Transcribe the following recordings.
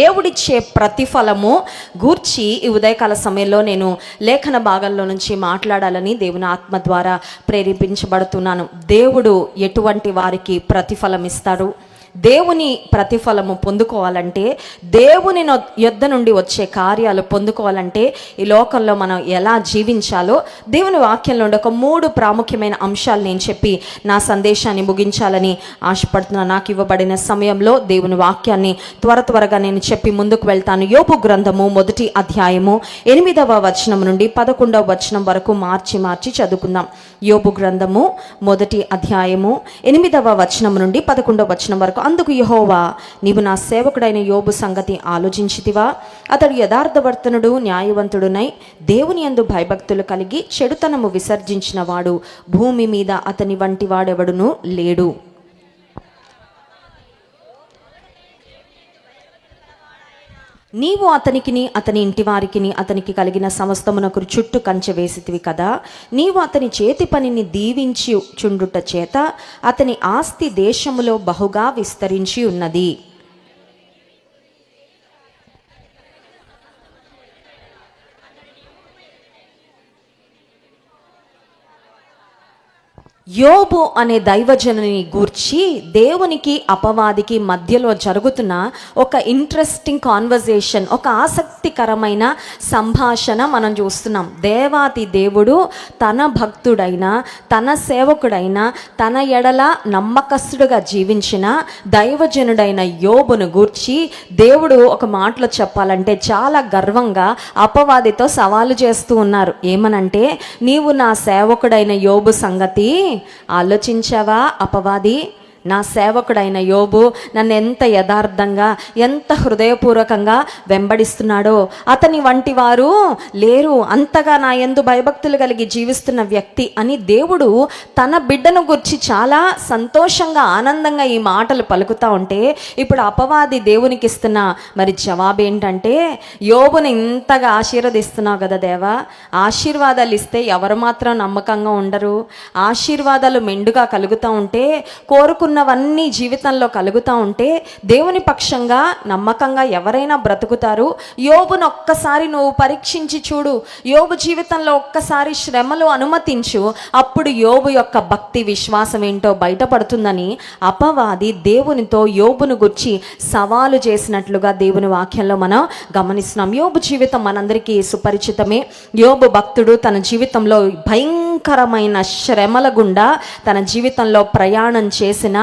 దేవుడిచ్చే ప్రతిఫలము గూర్చి ఈ ఉదయకాల సమయంలో నేను లేఖన భాగంలో నుంచి మాట్లాడాలని దేవుని ఆత్మ ద్వారా ప్రేరేపించబడుతున్నాను. దేవుడు ఎటువంటి వారికి ప్రతిఫలం ఇస్తారు? దేవుని ప్రతిఫలము పొందుకోవాలంటే, దేవుని యొద్ద నుండి వచ్చే కార్యాలు పొందుకోవాలంటే ఈ లోకంలో మనం ఎలా జీవించాలో దేవుని వాక్యంలో ఉండే ఒక 3 ప్రాముఖ్యమైన అంశాలు నేను చెప్పి నా సందేశాన్ని ముగించాలని ఆశపడుతున్నాను. నాకు ఇవ్వబడిన సమయంలో దేవుని వాక్యాన్ని త్వరగా నేను చెప్పి ముందుకు వెళ్తాను. యోబు గ్రంథము 1వ అధ్యాయము 8వ వచనం నుండి 11వ వచనం వరకు మార్చి చదువుకుందాం. యోబు గ్రంథము 1వ అధ్యాయము 8వ వచనం నుండి 11వ వచనం వరకు. అందుకు యెహోవా, నీవు నా సేవకుడైన యోబు సంగతి ఆలోచించితివా? అతడు యథార్థవర్తనుడు, న్యాయవంతుడునై దేవుని యందు భయభక్తులు కలిగి చెడుతనము విసర్జించిన వాడు భూమి మీద అతని వంటి వాడెవడును లేడు. నీవు అతనికిని అతని ఇంటి వారికిని అతనికి కలిగిన సమస్తమునకు చుట్టూ కంచె వేసితివి కదా. నీవు అతని చేతి పనిని దీవించి చుండుట చేత అతని ఆస్తి దేశములో బహుగా విస్తరించి ఉన్నది. యోబు అనే దైవజనుని గూర్చి దేవునికి అపవాదికి మధ్యలో జరుగుతున్న ఒక ఇంట్రెస్టింగ్ కాన్వర్జేషన్, ఒక ఆసక్తికరమైన సంభాషణ మనం చూస్తున్నాం. దేవాతి దేవుడు తన భక్తుడైన, తన సేవకుడైన, తన ఎడల నమ్మకస్తుడుగా జీవించిన దైవజనుడైన యోబును గూర్చి దేవుడు ఒక మాటలో చెప్పాలంటే చాలా గర్వంగా అపవాదితో సవాలు చేస్తూ ఉన్నారు. ఏమనంటే, నీవు నా సేవకుడైన యోబు సంగతి ఆలోచించావా? అపవాది, నా సేవకుడైన యోబు నన్ను ఎంత యథార్థంగా, ఎంత హృదయపూర్వకంగా వెంబడిస్తున్నాడో, అతని వంటి వారు లేరు, అంతగా నా యందు భయభక్తులు కలిగి జీవిస్తున్న వ్యక్తి అని దేవుడు తన బిడ్డను గురించి చాలా సంతోషంగా, ఆనందంగా ఈ మాటలు పలుకుతూ ఉంటే, ఇప్పుడు అపవాది దేవునికి ఇస్తున్న మరి జవాబు ఏంటంటే, యోబుని ఇంతగా ఆశీర్వదిస్తున్నావు కదా దేవా, ఆశీర్వాదాలు ఇస్తే ఎవరు మాత్రం నమ్మకంగా ఉండరు? ఆశీర్వాదాలు మెండుగా కలుగుతూ ఉంటే, కోరుకున్నవన్నీ జీవితంలో కలుగుతూ ఉంటే దేవుని పక్షంగా నమ్మకంగా ఎవరైనా బ్రతుకుతారు? యోబును ఒక్కసారి నువ్వు పరీక్షించి చూడు. యోబు జీవితంలో ఒక్కసారి శ్రమలు అనుమతించు. అప్పుడు యోబు యొక్క భక్తి, విశ్వాసం ఏంటో బయటపడుతుందని అపవాది దేవునితో యోబును గుర్చి సవాలు చేసినట్లుగా దేవుని వాక్యంలో మనం గమనిస్తున్నాం. యోబు జీవితం మనందరికీ సుపరిచితమే. యోబు భక్తుడు తన జీవితంలో భయంకరమైన శ్రమల గుండా తన జీవితంలో ప్రయాణం చేసిన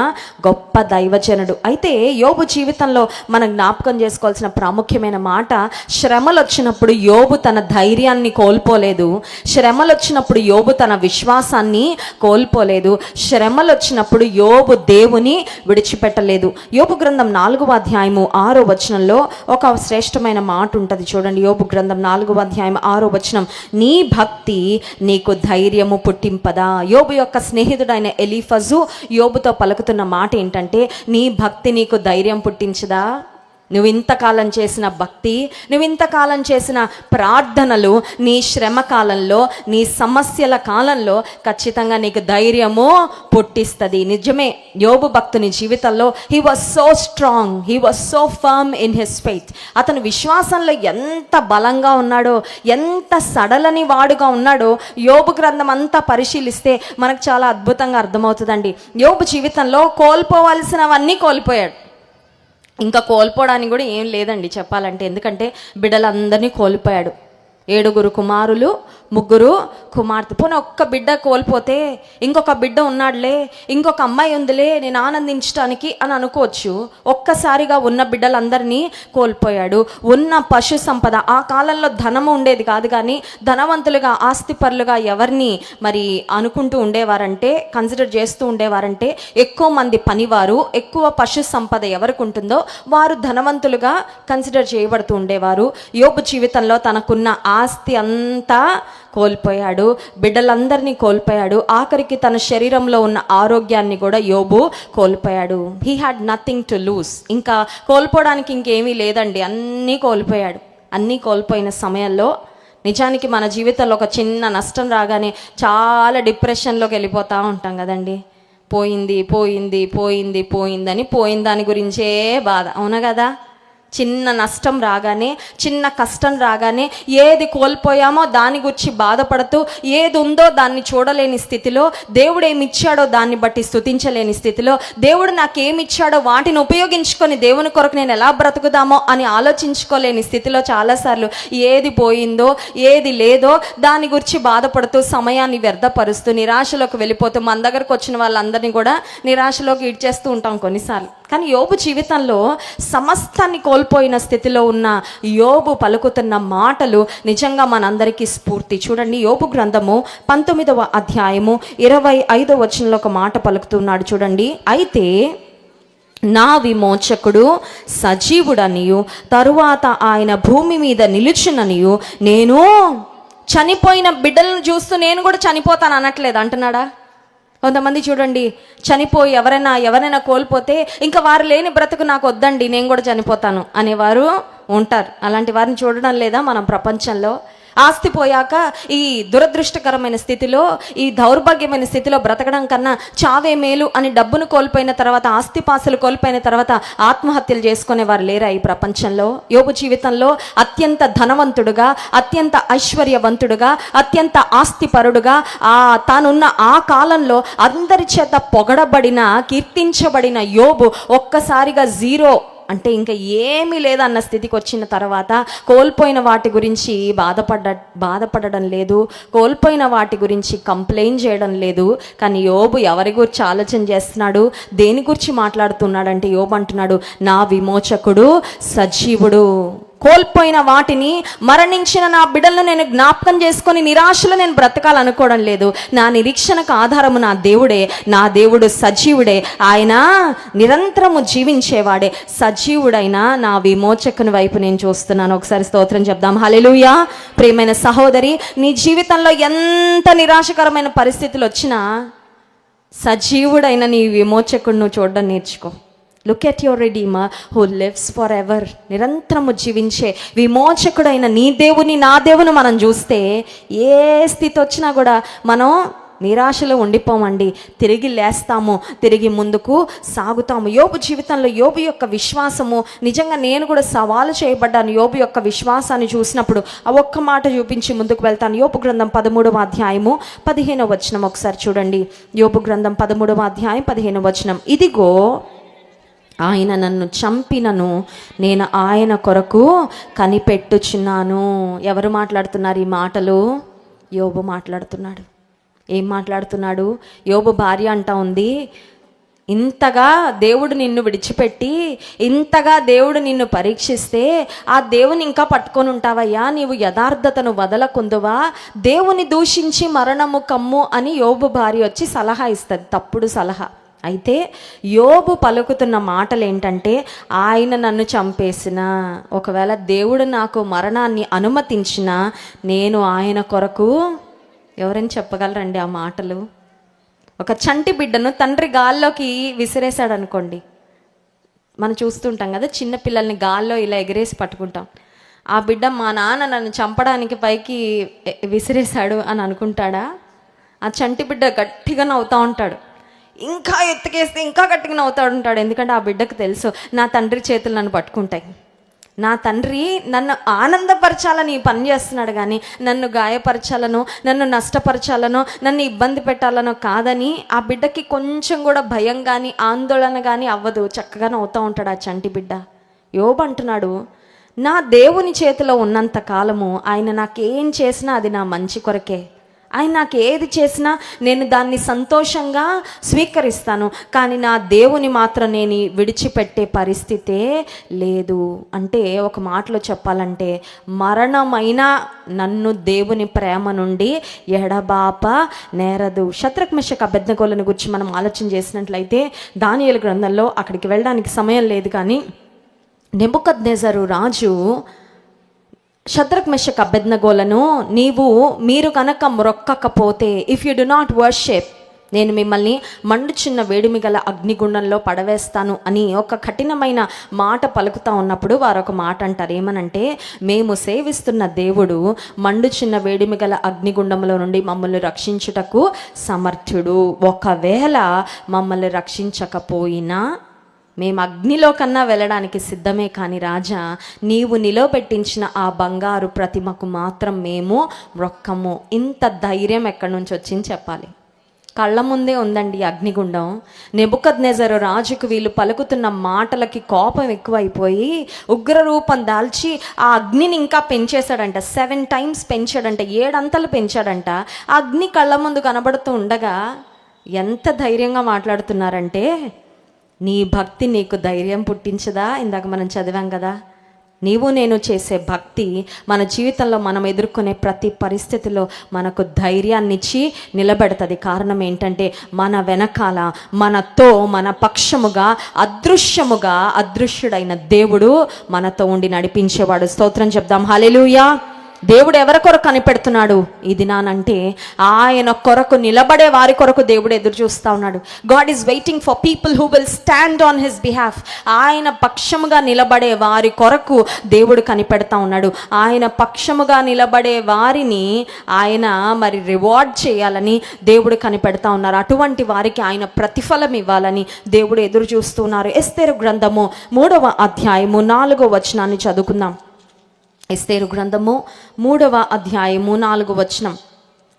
గొప్ప దైవజనుడు. అయితే యోబు జీవితంలో మనం జ్ఞాపకం చేసుకోవాల్సిన ప్రాముఖ్యమైన మాట, శ్రమలు వచ్చినప్పుడు యోబు తన ధైర్యాన్ని కోల్పోలేదు. శ్రమలు వచ్చినప్పుడు యోబు తన విశ్వాసాన్ని కోల్పోలేదు. శ్రమలు వచ్చినప్పుడు యోబు దేవుని విడిచిపెట్టలేదు. యోబు గ్రంథం 4వ అధ్యాయము 6వ వచనంలో ఒక శ్రేష్టమైన మాట ఉంటుంది చూడండి. యోబు గ్రంథం 4వ అధ్యాయం 6వ వచనం, నీ భక్తి నీకు ధైర్యము పుట్టింపదా? యోబు యొక్క స్నేహితుడైన ఎలీఫజు యోబుతో పలుకుతున్న మాట ఏంటంటే, నీ భక్తి నీకు ధైర్యం పుట్టించదా? నువ్వు ఇంతకాలం చేసిన భక్తి, నువ్వు ఇంతకాలం చేసిన ప్రార్థనలు నీ శ్రమ కాలంలో, నీ సమస్యల కాలంలో ఖచ్చితంగా నీకు ధైర్యము పుట్టిస్తుంది. నిజమే, యోబు భక్తుని జీవితంలో he was so strong, he was so firm in his faith. అతను విశ్వాసంలో ఎంత బలంగా ఉన్నాడో, ఎంత సడలని వాడుగా ఉన్నాడో యోబు గ్రంథం అంతా పరిశీలిస్తే మనకు చాలా అద్భుతంగా అర్థమవుతుందండి. యోబు జీవితంలో కోల్పోవలసినవన్నీ కోల్పోయాడు. ఇంకా కోల్పోవడానికి కూడా ఏం లేదండి చెప్పాలంటే, ఎందుకంటే బిడ్డలందరినీ కోల్పోయాడు. 7 కుమారులు, 3 కుమార్తె. పోనీ ఒక్క బిడ్డ కోల్పోతే ఇంకొక బిడ్డ ఉన్నాడులే, ఇంకొక అమ్మాయి ఉందిలే నేను ఆనందించడానికి అని అనుకోవచ్చు. ఒక్కసారిగా ఉన్న బిడ్డలందరినీ కోల్పోయాడు. ఉన్న పశు సంపద, ఆ కాలంలో ధనము ఉండేది కాదు, కానీ ధనవంతులుగా, ఆస్తిపరులుగా ఎవరిని మరి అనుకుంటూ ఉండేవారంటే, కన్సిడర్ చేస్తూ ఉండేవారంటే, ఎక్కువ మంది పనివారు, ఎక్కువ పశు సంపద ఎవరికి ఉంటుందో వారు ధనవంతులుగా కన్సిడర్ చేయబడుతూ ఉండేవారు. యోబు జీవితంలో తనకున్న ఆస్తి అంతా కోల్పోయాడు, బిడ్డలందరినీ కోల్పోయాడు, ఆఖరికి తన శరీరంలో ఉన్న ఆరోగ్యాన్ని కూడా యోబు కోల్పోయాడు. He had nothing to lose. ఇంకా కోల్పోవడానికి ఇంకేమీ లేదండి, అన్నీ కోల్పోయాడు. అన్నీ కోల్పోయిన సమయంలో నిజానికి మన జీవితంలో ఒక చిన్న నష్టం రాగానే చాలా డిప్రెషన్లోకి వెళ్ళిపోతూ ఉంటాం కదండి. పోయింది పోయింది పోయింది పోయిందని పోయిన దాని గురించే బాధ, అవునా కదా? చిన్న నష్టం రాగానే, చిన్న కష్టం రాగానే ఏది కోల్పోయామో దాని గురించి బాధపడుతూ, ఏది ఉందో దాన్ని చూడలేని స్థితిలో, దేవుడు ఏమి ఇచ్చాడో దాన్ని బట్టి స్తుతించలేని స్థితిలో, దేవుడు నాకేమి ఇచ్చాడో వాటిని ఉపయోగించుకొని దేవుని కొరకు నేను ఎలా బ్రతుకుదామో అని ఆలోచించుకోలేని స్థితిలో చాలాసార్లు ఏది పోయిందో, ఏది లేదో దాని గురించి బాధపడుతూ, సమయాన్ని వ్యర్థపరుస్తూ, నిరాశలోకి వెళ్ళిపోతూ, మన దగ్గరకు వచ్చిన వాళ్ళందరినీ కూడా నిరాశలోకి ఇడ్చేస్తూ ఉంటాం కొన్నిసార్లు. కానీ యోబు జీవితంలో సమస్తాన్ని కోల్పోయిన స్థితిలో ఉన్న యోబు పలుకుతున్న మాటలు నిజంగా మనందరికీ స్ఫూర్తి. చూడండి, యోబు గ్రంథము 19వ అధ్యాయము 25వ వచనంలో ఒక మాట పలుకుతున్నాడు చూడండి. అయితే నా విమోచకుడు సజీవుడనియు తరువాత ఆయన భూమి మీద నిలుచుననియు, నేను చనిపోయిన బిడ్డలను చూస్తూ నేను కూడా చనిపోతాను అనట్లేదు అంటున్నాడా? కొంతమంది చూడండి, చనిపోయి ఎవరైనా కోల్పోతే ఇంకా వారు లేని బ్రతుకు నాకు వద్దండి, నేను కూడా చనిపోతాను అనేవారు ఉంటారు. అలాంటి వారిని చూడడం లేదా మనం ప్రపంచంలో? ఆస్తి పోయాక ఈ దురదృష్టకరమైన స్థితిలో, ఈ దౌర్భాగ్యమైన స్థితిలో బ్రతకడం కన్నా చావే మేలు అని డబ్బును కోల్పోయిన తర్వాత, ఆస్తిపాసులు కోల్పోయిన తర్వాత ఆత్మహత్యలు చేసుకునే వారు లేరా ఈ ప్రపంచంలో? యోబు జీవితంలో అత్యంత ధనవంతుడుగా, అత్యంత ఐశ్వర్యవంతుడుగా, అత్యంత ఆస్తిపరుడుగా, తానున్న ఆ కాలంలో అందరి చేత పొగడబడిన, కీర్తించబడిన యోబు ఒక్కసారిగా జీరో, అంటే ఇంకా ఏమీ లేదన్న స్థితికి వచ్చిన తర్వాత కోల్పోయిన వాటి గురించి బాధపడడం లేదు, కోల్పోయిన వాటి గురించి కంప్లైంట్ చేయడం లేదు. కానీ యోబు ఎవరి గురించి ఆలోచన చేస్తున్నాడు? దేని గురించి మాట్లాడుతున్నాడంటే యోబు అంటున్నాడు, నా విమోచకుడు సజీవుడు. కోల్పోయిన వాటిని, మరణించిన నా బిడ్డలను నేను జ్ఞాపకం చేసుకొని నిరాశలో నేను బ్రతకాలనుకోవడం లేదు. నా నిరీక్షణకు ఆధారము నా దేవుడే, నా దేవుడు సజీవుడే, ఆయన నిరంతరము జీవించేవాడే. సజీవుడైన నా విమోచకుని వైపు నేను చూస్తున్నాను. ఒకసారి స్తోత్రం చెప్దాం. హల్లెలూయా. ప్రియమైన సహోదరి, నీ జీవితంలో ఎంత నిరాశకరమైన పరిస్థితులు వచ్చినా సజీవుడైన నీ విమోచకుడు నువ్వు చూడడం నేర్చుకో. Look at your redeemer who lives for ever. నిరంతరము జీవించే విమోచకుడైన నీ దేవుని, నా దేవుని మనం చూస్తే ఏ స్థితి వచ్చినా కూడా మనం నిరాశలో ఉండిపోమండి. తిరిగి లేస్తాము, తిరిగి ముందుకు సాగుతాము. యోబు జీవితంలో యోబు యొక్క విశ్వాసము, నిజంగా నేను కూడా సవాలు చేయబడ్డాను యోబు యొక్క విశ్వాసాన్ని చూసినప్పుడు. ఆ ఒక్క మాట చూపించి ముందుకు వెళ్తాను. యోబు గ్రంథం 13వ అధ్యాయము 15వ వచనం ఒకసారి చూడండి. యోబు గ్రంథం 13వ అధ్యాయం 15వ వచనం. ఇదిగో ఆయన నన్ను చంపినను నేను ఆయన కొరకు కనిపెట్టుచున్నాను. ఎవరు మాట్లాడుతున్నారు ఈ మాటలు? యోబు మాట్లాడుతున్నాడు. ఏం మాట్లాడుతున్నాడు? యోబు భార్య అంటా ఉంది, ఇంతగా దేవుడు నిన్ను విడిచిపెట్టి, ఇంతగా దేవుడు నిన్ను పరీక్షిస్తే ఆ దేవుని ఇంకా పట్టుకొని ఉంటావయ్యా, నీవు యథార్థతను వదలకుందువా, దేవుని దూషించి మరణము కమ్ము అని యోబు భార్య వచ్చి సలహా ఇస్తుంది, తప్పుడు సలహా. అయితే యోబు పలుకుతున్న మాటలు ఏంటంటే, ఆయన నన్ను చంపేసిన, ఒకవేళ దేవుడు నాకు మరణాన్ని అనుమతించిన, నేను ఆయన కొరకు, ఎవరైనా చెప్పగలరండి ఆ మాటలు? ఒక చంటి బిడ్డను తండ్రి గాల్లోకి విసిరేశాడు అనుకోండి, మనం చూస్తుంటాం కదా, చిన్న పిల్లల్ని గాల్లో ఇలా ఎగిరేసి పట్టుకుంటాం. ఆ బిడ్డ మా నాన్న నన్ను చంపడానికి పైకి విసిరేశాడు అని అనుకుంటాడా? ఆ చంటి బిడ్డ గట్టిగా నవ్వుతూ ఉంటాడు, ఇంకా ఎత్తుకేస్తే ఇంకా గట్టిగా నవ్వుతూ ఉంటాడు. ఎందుకంటే ఆ బిడ్డకు తెలుసు, నా తండ్రి చేతులు నన్ను పట్టుకుంటాయి, నా తండ్రి నన్ను ఆనందపరచాలని పని చేస్తున్నాడు కానీ నన్ను గాయపరచాలనో, నన్ను నష్టపరచాలనో, నన్ను ఇబ్బంది పెట్టాలనో కాదని ఆ బిడ్డకి కొంచెం కూడా భయం కానీ ఆందోళన కానీ అవ్వదు. చక్కగా నవ్వుతూ ఉంటాడు ఆ చంటి బిడ్డ. యోబు అంటున్నాడు, నా దేవుని చేతిలో ఉన్నంత కాలము ఆయన నాకేం చేసినా అది నా మంచి కొరకే. ఆయన నాకు ఏది చేసినా నేను దాన్ని సంతోషంగా స్వీకరిస్తాను. కానీ నా దేవుని మాత్రం నేను విడిచిపెట్టే పరిస్థితే లేదు. అంటే ఒక మాటలో చెప్పాలంటే, మరణమైనా నన్ను దేవుని ప్రేమ నుండి ఎడబాప నేరదు. శద్రక్ మెషక్ అబేద్నెగోలను గురించి మనం ఆలోచన చేసినట్లయితే దానియేలు గ్రంథంలో, అక్కడికి వెళ్ళడానికి సమయం లేదు కానీ, నెబుకద్నెజరు రాజు శద్రక్ మెషక్ అబేద్నెగోలను, మీరు కనుక మొక్కకపోతే, if you do not worship, నేను మిమ్మల్ని మండుచున్న వేడిమి గల అగ్నిగుండంలో పడవేస్తాను అని ఒక కఠినమైన మాట పలుకుతా ఉన్నప్పుడు వారు ఒక మాట అంటారు. ఏమనంటే, మేము సేవిస్తున్న దేవుడు మండుచున్న వేడిమి గల అగ్నిగుండంలో నుండి మమ్మల్ని రక్షించుటకు సమర్థుడు. ఒకవేళ మమ్మల్ని రక్షించకపోయినా మేము అగ్నిలో కన్నా వెళ్ళడానికి సిద్ధమే, కానీ రాజా నీవు నిలబెట్టించిన ఆ బంగారు ప్రతిమకు మాత్రం మేము మొక్కము. ఇంత ధైర్యం ఎక్కడి నుంచి వచ్చింది చెప్పాలి. కళ్ళ ముందే ఉందండి అగ్నిగుండం. నెబుకద్నెజరు రాజుకు వీళ్ళు పలుకుతున్న మాటలకి కోపం ఎక్కువైపోయి ఉగ్ర రూపం దాల్చి ఆ అగ్నిని ఇంకా పెంచేశాడంట. 7 times పెంచాడంట, 7 అంతలు పెంచాడంట. ఆ అగ్ని కళ్ళ ముందు కనబడుతూ ఉండగా ఎంత ధైర్యంగా మాట్లాడుతున్నారంటే, నీ భక్తి నీకు ధైర్యం పుట్టించదా? ఇందాక మనం చదివాం కదా, నీవు నేను చేసే భక్తి మన జీవితంలో మనం ఎదుర్కొనే ప్రతి పరిస్థితిలో మనకు ధైర్యాన్ని ఇచ్చి నిలబెడుతుంది. కారణం ఏంటంటే మన వెనకాల మనతో మన పక్షముగా అదృశ్యుడైన దేవుడు మనతో ఉండి నడిపించేవాడు. స్తోత్రం చెప్దాం, హల్లెలూయా. దేవుడు ఎవరి కొరకు కనిపెడుతున్నాడు ఈ దినానంటే, ఆయన కొరకు నిలబడే వారి కొరకు దేవుడు ఎదురు చూస్తూ ఉన్నాడు. God is waiting for people who will stand on his behalf. ఆయన పక్షముగా నిలబడే వారి కొరకు దేవుడు కనిపెడతా ఉన్నాడు. ఆయన పక్షముగా నిలబడే వారిని ఆయన మరి రివార్డ్ చేయాలని దేవుడు కనిపెడతా ఉన్నారు. అటువంటి వారికి ఆయన ప్రతిఫలం ఇవ్వాలని దేవుడు ఎదురు చూస్తున్నారు. ఎస్తేరు గ్రంథము 3వ అధ్యాయము 4వ వచనాన్ని చదువుకుందాం. ఎస్తేరు గ్రంథము 3వ అధ్యాయము 4వ వచనం.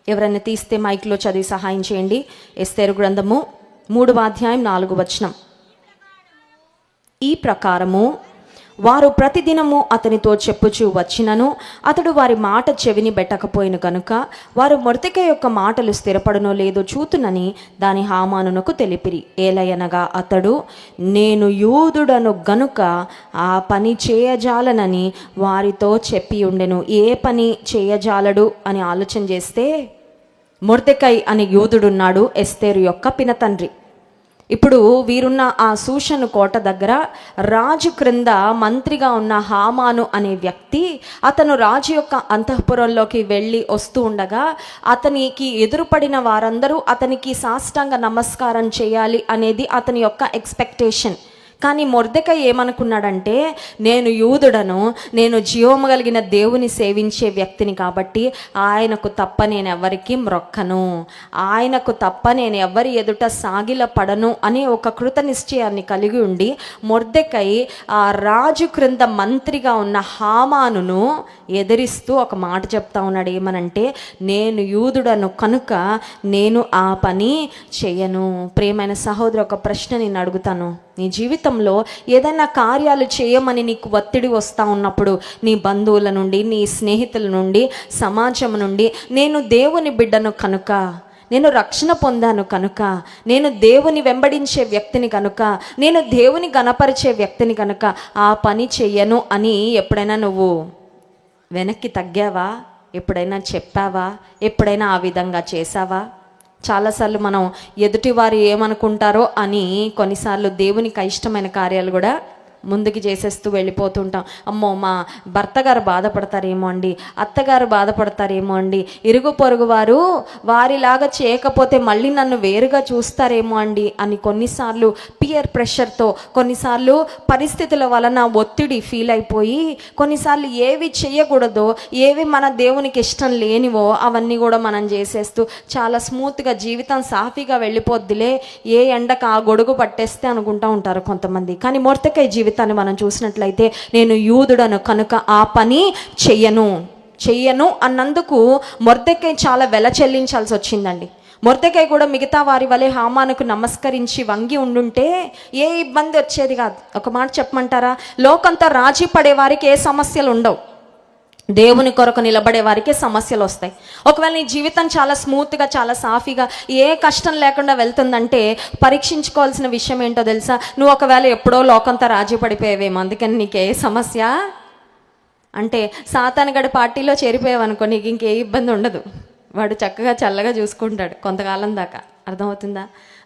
ఎవరైనా తీస్తే మైక్లో చదివి సహాయం చేయండి. ఎస్తేరు గ్రంథము 3వ అధ్యాయం 4వ వచనం. ఈ ప్రకారము వారు ప్రతిదినము అతనితో చెప్పుచూ వచ్చినను అతడు వారి మాట చెవిని పెట్టకపోయిన కనుక వారు మొర్దెకై యొక్క మాటలు స్థిరపడనో లేదో చూతునని దాని హామానునకు తెలిపిరి. ఏలయనగా అతడు, నేను యూదుడను గనుక ఆ పని చేయజాలనని వారితో చెప్పి ఉండెను. ఏ పని చేయజాలడు అని ఆలోచన చేస్తే, మొర్దెకై అనే యూదుడున్నాడు, ఎస్తేరు యొక్క పినతండ్రి. ఇప్పుడు వీరున్న ఆ సూషను కోట దగ్గర రాజు క్రింద మంత్రిగా ఉన్న హామాను అనే వ్యక్తి, అతను రాజు యొక్క అంతఃపురంలోకి వెళ్ళి వస్తూ ఉండగా అతనికి ఎదురుపడిన వారందరూ అతనికి సాష్టాంగ నమస్కారం చేయాలి అనేది అతని యొక్క ఎక్స్పెక్టేషన్. కానీ మొర్దెకై ఏమనుకున్నాడంటే, నేను యూదుడను, నేను జీవము కలిగిన దేవుని సేవించే వ్యక్తిని కాబట్టి ఆయనకు తప్ప నేను ఎవరికి మ్రొక్కను, ఆయనకు తప్ప నేను ఎవరి ఎదుట సాగిల పడను అనే ఒక కృత నిశ్చయాన్ని కలిగి ఉండి మొర్దెకై ఆ రాజు క్రింద మంత్రిగా ఉన్న హామానును ఎదిరిస్తూ ఒక మాట చెప్తా ఉన్నాడు. ఏమనంటే, నేను యూదుడను కనుక నేను ఆ పని చేయను. ప్రియమైన సహోదరు, ఒక ప్రశ్న నేను అడుగుతాను. నీ జీవితంలో ఏదైనా కార్యాలు చేయమని నీకు ఒత్తిడి వస్తూ ఉన్నప్పుడు, నీ బంధువుల నుండి, నీ స్నేహితుల నుండి, సమాజం నుండి, నేను దేవుని బిడ్డను కనుక, నేను రక్షణ పొందాను కనుక, నేను దేవుని వెంబడించే వ్యక్తిని కనుక, నేను దేవుని గణపరిచే వ్యక్తిని కనుక ఆ పని చెయ్యను అని ఎప్పుడైనా నువ్వు వెనక్కి తగ్గావా? ఎప్పుడైనా చెప్పావా? ఎప్పుడైనా ఆ విధంగా చేసావా? చాలాసార్లు మనం ఎదుటివారు ఏమనుకుంటారో అని కొన్నిసార్లు దేవునికి ఇష్టమైన కార్యాలు కూడా ముందుకు చేసేస్తూ వెళ్ళిపోతుంటాం. అమ్మో, మా భర్త గారు బాధపడతారేమో అండి, అత్తగారు బాధపడతారేమో అండి, ఇరుగు పొరుగు వారు వారిలాగా చేయకపోతే మళ్ళీ నన్ను వేరుగా చూస్తారేమో అండి అని కొన్నిసార్లు పియర్ ప్రెషర్తో, కొన్నిసార్లు పరిస్థితుల వలన ఒత్తిడి ఫీల్ అయిపోయి, కొన్నిసార్లు ఏవి చేయకూడదో, ఏవి మన దేవునికి ఇష్టం లేనివో అవన్నీ కూడా మనం చేసేస్తూ చాలా స్మూత్గా జీవితం సాఫీగా వెళ్ళిపోద్దిలే, ఏ ఎండకు ఆ గొడుగు పట్టేస్తే అనుకుంటూ ఉంటారు కొంతమంది. కానీ మొర్దెకై జీవితాన్ని మనం చూసినట్లయితే, నేను యూదుడను కనుక ఆ పని చెయ్యను అన్నందుకు మొర్దెకై చాలా వెల చెల్లించాల్సి వచ్చిందండి. మొర్దెకై కూడా మిగతా వారి వలె హామానుకు నమస్కరించి వంగి ఉండుంటే ఏ ఇబ్బంది వచ్చేది కాదు. ఒక మాట చెప్పమంటారా? లోకంతో రాజీ పడే వారికి ఏ సమస్యలు ఉండవు, దేవుని కొరకు నిలబడే వారికి సమస్యలు వస్తాయి. ఒకవేళ నీ జీవితం చాలా స్మూత్గా, చాలా సాఫీగా, ఏ కష్టం లేకుండా వెళ్తుందంటే పరీక్షించుకోవాల్సిన విషయం ఏంటో తెలుసా? నువ్వు ఒకవేళ ఎప్పుడో లోకంతో రాజీ పడిపోయేవేమో, అందుకని నీకే సమస్య అంటే సాతానుగడి పార్టీలో చేరిపోయావనుకో, నీకు ఇంకే ఇబ్బంది ఉండదు. వాడు చక్కగా చల్లగా చూసుకుంటాడు కొంతకాలం దాకా. అర్థమవుతుందా?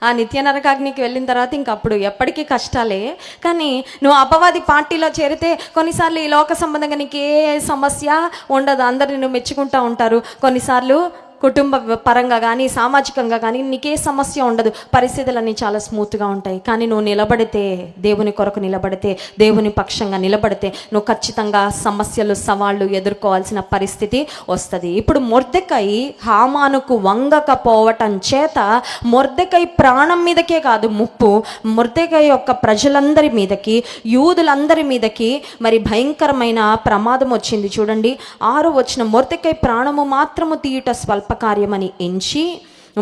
ఆ నిత్య నరకాగ్నికి వెళ్ళిన తర్వాత ఇంకప్పుడు ఎప్పటికీ కష్టాలే. కానీ నువ్వు అపవాది పార్టీలో చేరితే కొన్నిసార్లు ఈ లోక సంబంధంగా నీకు ఏ సమస్య ఉండదు, అందరు నిన్ను మెచ్చుకుంటూ ఉంటారు. కొన్నిసార్లు కుటుంబ పరంగా కానీ సామాజికంగా కానీ నీకే సమస్య ఉండదు, పరిస్థితులన్నీ చాలా స్మూత్గా ఉంటాయి. కానీ నువ్వు నిలబడితే, దేవుని కొరకు నిలబడితే, దేవుని పక్షంగా నిలబడితే నువ్వు ఖచ్చితంగా సమస్యలు సవాళ్ళు ఎదుర్కోవాల్సిన పరిస్థితి వస్తుంది. ఇప్పుడు మొర్దెకై హామానుకు వంగకపోవటం చేత మొర్దెకై ప్రాణం మీదకే కాదు ముప్పు, మొర్దెకై యొక్క ప్రజలందరి మీదకి, యూదులందరి మీదకి మరి భయంకరమైన ప్రమాదం వచ్చింది. చూడండి 6వ వచనం, మొర్దెకై ప్రాణము మాత్రము తీయుట స్వల్పకార్యమని ఎంచి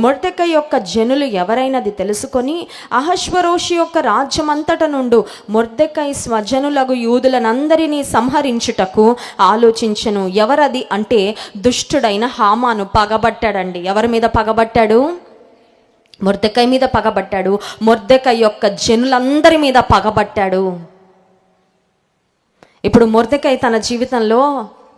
మొర్దెకై యొక్క జనులు ఎవరైనది తెలుసుకొని అహష్వరోషి యొక్క రాజ్యమంతట నుండి మొర్దెకై స్వజనులకు యూదులనందరినీ సంహరించుటకు ఆలోచించెను. ఎవరది అంటే దుష్టుడైన హామాను పగబట్టాడండి. ఎవరి మీద పగబట్టాడు? మొర్దెకై మీద పగబట్టాడు. మొర్దెకై యొక్క జనులందరి మీద పగబట్టాడు. ఇప్పుడు మొర్దెకై తన జీవితంలో,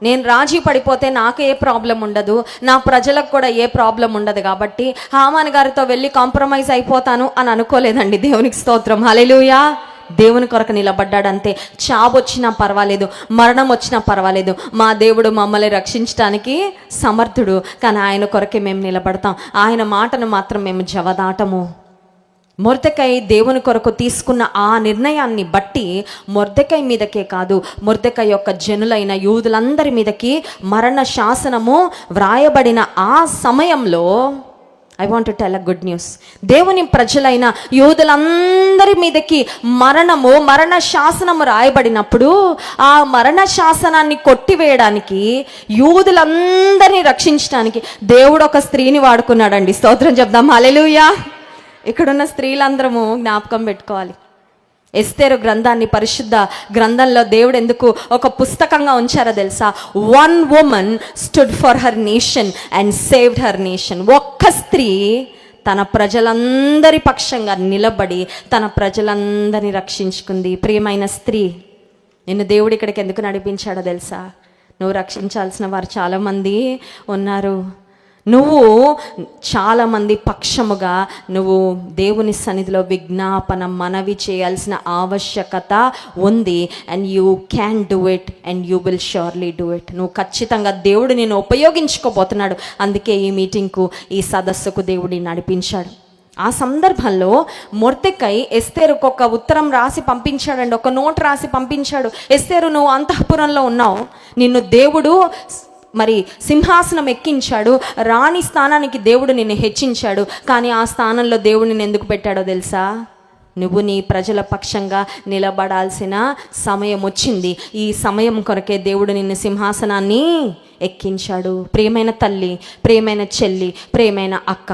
నేను రాజీ పడిపోతే నాకు ఏ ప్రాబ్లం ఉండదు, నా ప్రజలకు కూడా ఏ ప్రాబ్లం ఉండదు, కాబట్టి హామాన్ గారితో వెళ్ళి కాంప్రమైజ్ అయిపోతాను అని అనుకోలేదండి. దేవునికి స్తోత్రం, హల్లెలూయా. దేవుని కొరకు నిలబడ్డాడు అంతే. చావు వచ్చినా పర్వాలేదు, మరణం వచ్చినా పర్వాలేదు, మా దేవుడు మమ్మల్ని రక్షించడానికి సమర్థుడు, కానీ ఆయన కొరకే మేము నిలబడతాం, ఆయన మాటను మాత్రం మేము జవదాటము. మొర్దెకై దేవుని కొరకు తీసుకున్న ఆ నిర్ణయాన్ని బట్టి మొర్దెకై మీదకే కాదు, మొర్దెకై యొక్క జనులైన యూదులందరి మీదకి మరణ శాసనము వ్రాయబడిన ఆ సమయంలో, I want to tell a good news, దేవుని ప్రజలైన యూదులందరి మీదకి మరణ శాసనము రాయబడినప్పుడు ఆ మరణ శాసనాన్ని కొట్టివేయడానికి, యూదులందరినీ రక్షించడానికి దేవుడు ఒక స్త్రీని వాడుకున్నాడండి. స్తోత్రం చెప్దాం, హల్లెలూయా. ఇక్కడున్న స్త్రీలందరము జ్ఞాపకం పెట్టుకోవాలి. ఎస్తేరు గ్రంథాన్ని పరిశుద్ధ గ్రంథంలో దేవుడు ఎందుకు ఒక పుస్తకంగా ఉంచారో తెలుసా? 1 woman stood for her nation and saved her nation. ఒక్క స్త్రీ తన ప్రజలందరి పక్షంగా నిలబడి తన ప్రజలందరినీ రక్షించుకుంది. ప్రియమైన స్త్రీ, నిన్ను దేవుడు ఇక్కడికి ఎందుకు నడిపించాడో తెలుసా? నువ్వు రక్షించాల్సిన వారు చాలామంది ఉన్నారు. నువ్వు చాలామంది పక్షముగా నువ్వు దేవుని సన్నిధిలో విజ్ఞాపన మనవి చేయాల్సిన ఆవశ్యకత ఉంది. And you can do it and you will surely do it. నువ్వు ఖచ్చితంగా దేవుడు నేను ఉపయోగించుకోబోతున్నాడు. అందుకే ఈ మీటింగ్కు, ఈ సదస్సుకు దేవుడిని నడిపించాడు. ఆ సందర్భంలో మొర్దెకై ఎస్తేరుకు ఒక ఉత్తరం రాసి పంపించాడండి, ఒక నోట్ రాసి పంపించాడు. ఎస్తేరు, నువ్వు అంతఃపురంలో ఉన్నావు, నిన్ను దేవుడు మరి సింహాసనం ఎక్కించాడు, రాణి స్థానానికి దేవుడు నిన్ను హెచ్చించాడు, కానీ ఆ స్థానంలో దేవుడు నిన్ను ఎందుకు పెట్టాడో తెలుసా? నువ్వు నీ ప్రజల పక్షంగా నిలబడాల్సిన సమయం వచ్చింది. ఈ సమయం కొరకే దేవుడు నిన్ను సింహాసనాన్ని ఎక్కించాడు. ప్రియమైన తల్లి, ప్రియమైన చెల్లి, ప్రియమైన అక్క,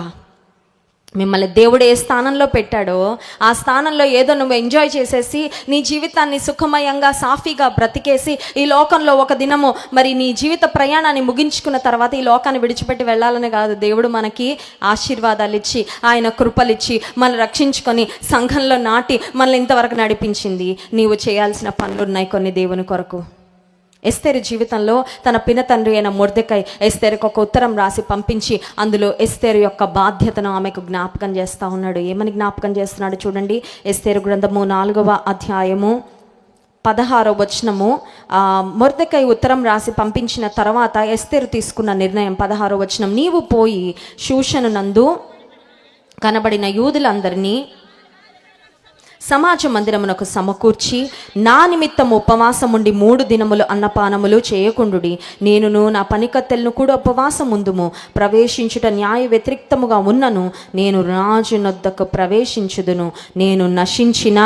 మిమ్మల్ని దేవుడు ఏ స్థానంలో పెట్టాడో ఆ స్థానంలో ఏదో నువ్వు ఎంజాయ్ చేసేసి నీ జీవితాన్ని సుఖమయంగా సాఫీగా బ్రతికేసి ఈ లోకంలో ఒక దినము మరి నీ జీవిత ప్రయాణాన్ని ముగించుకున్న తర్వాత ఈ లోకాన్ని విడిచిపెట్టి వెళ్ళాలని కాదు. దేవుడు మనకి ఆశీర్వాదాలు ఇచ్చి, ఆయన కృపలిచ్చి మనం రక్షించుకొని సంఘంలో నాటి మనల్ని ఇంతవరకు నడిపించింది. నీవు చేయాల్సిన పనులు ఉన్నాయి కొన్ని దేవుని కొరకు. ఎస్తేరు జీవితంలో తన పినతండ్రి అయిన మొర్దెకై ఎస్తేరుకు ఒక ఉత్తరం రాసి పంపించి అందులో ఎస్తేరు యొక్క బాధ్యతను ఆమెకు జ్ఞాపకం చేస్తూ ఉన్నాడు. ఏమని జ్ఞాపకం చేస్తున్నాడు చూడండి. ఎస్తేరు గ్రంథము 4వ అధ్యాయము 16వ వచనము. మొర్దెకై ఉత్తరం రాసి పంపించిన తర్వాత ఎస్తేరు తీసుకున్న నిర్ణయం 16వ వచనం, నీవు పోయి షూషను నందు కనబడిన యూదులందరినీ సమాజ మందిరమునకు సమకూర్చి నా నిమిత్తం ఉపవాసం ఉండి 3 దినములు అన్నపానములు చేయకుండుడి. నేనును నా పనికత్తెలను కూడా ఉపవాసం ఉందుము. ప్రవేశించుట న్యాయ వ్యతిరిక్తముగా ఉన్నను నేను రాజునొద్దకు ప్రవేశించుదును, నేను నశించినా.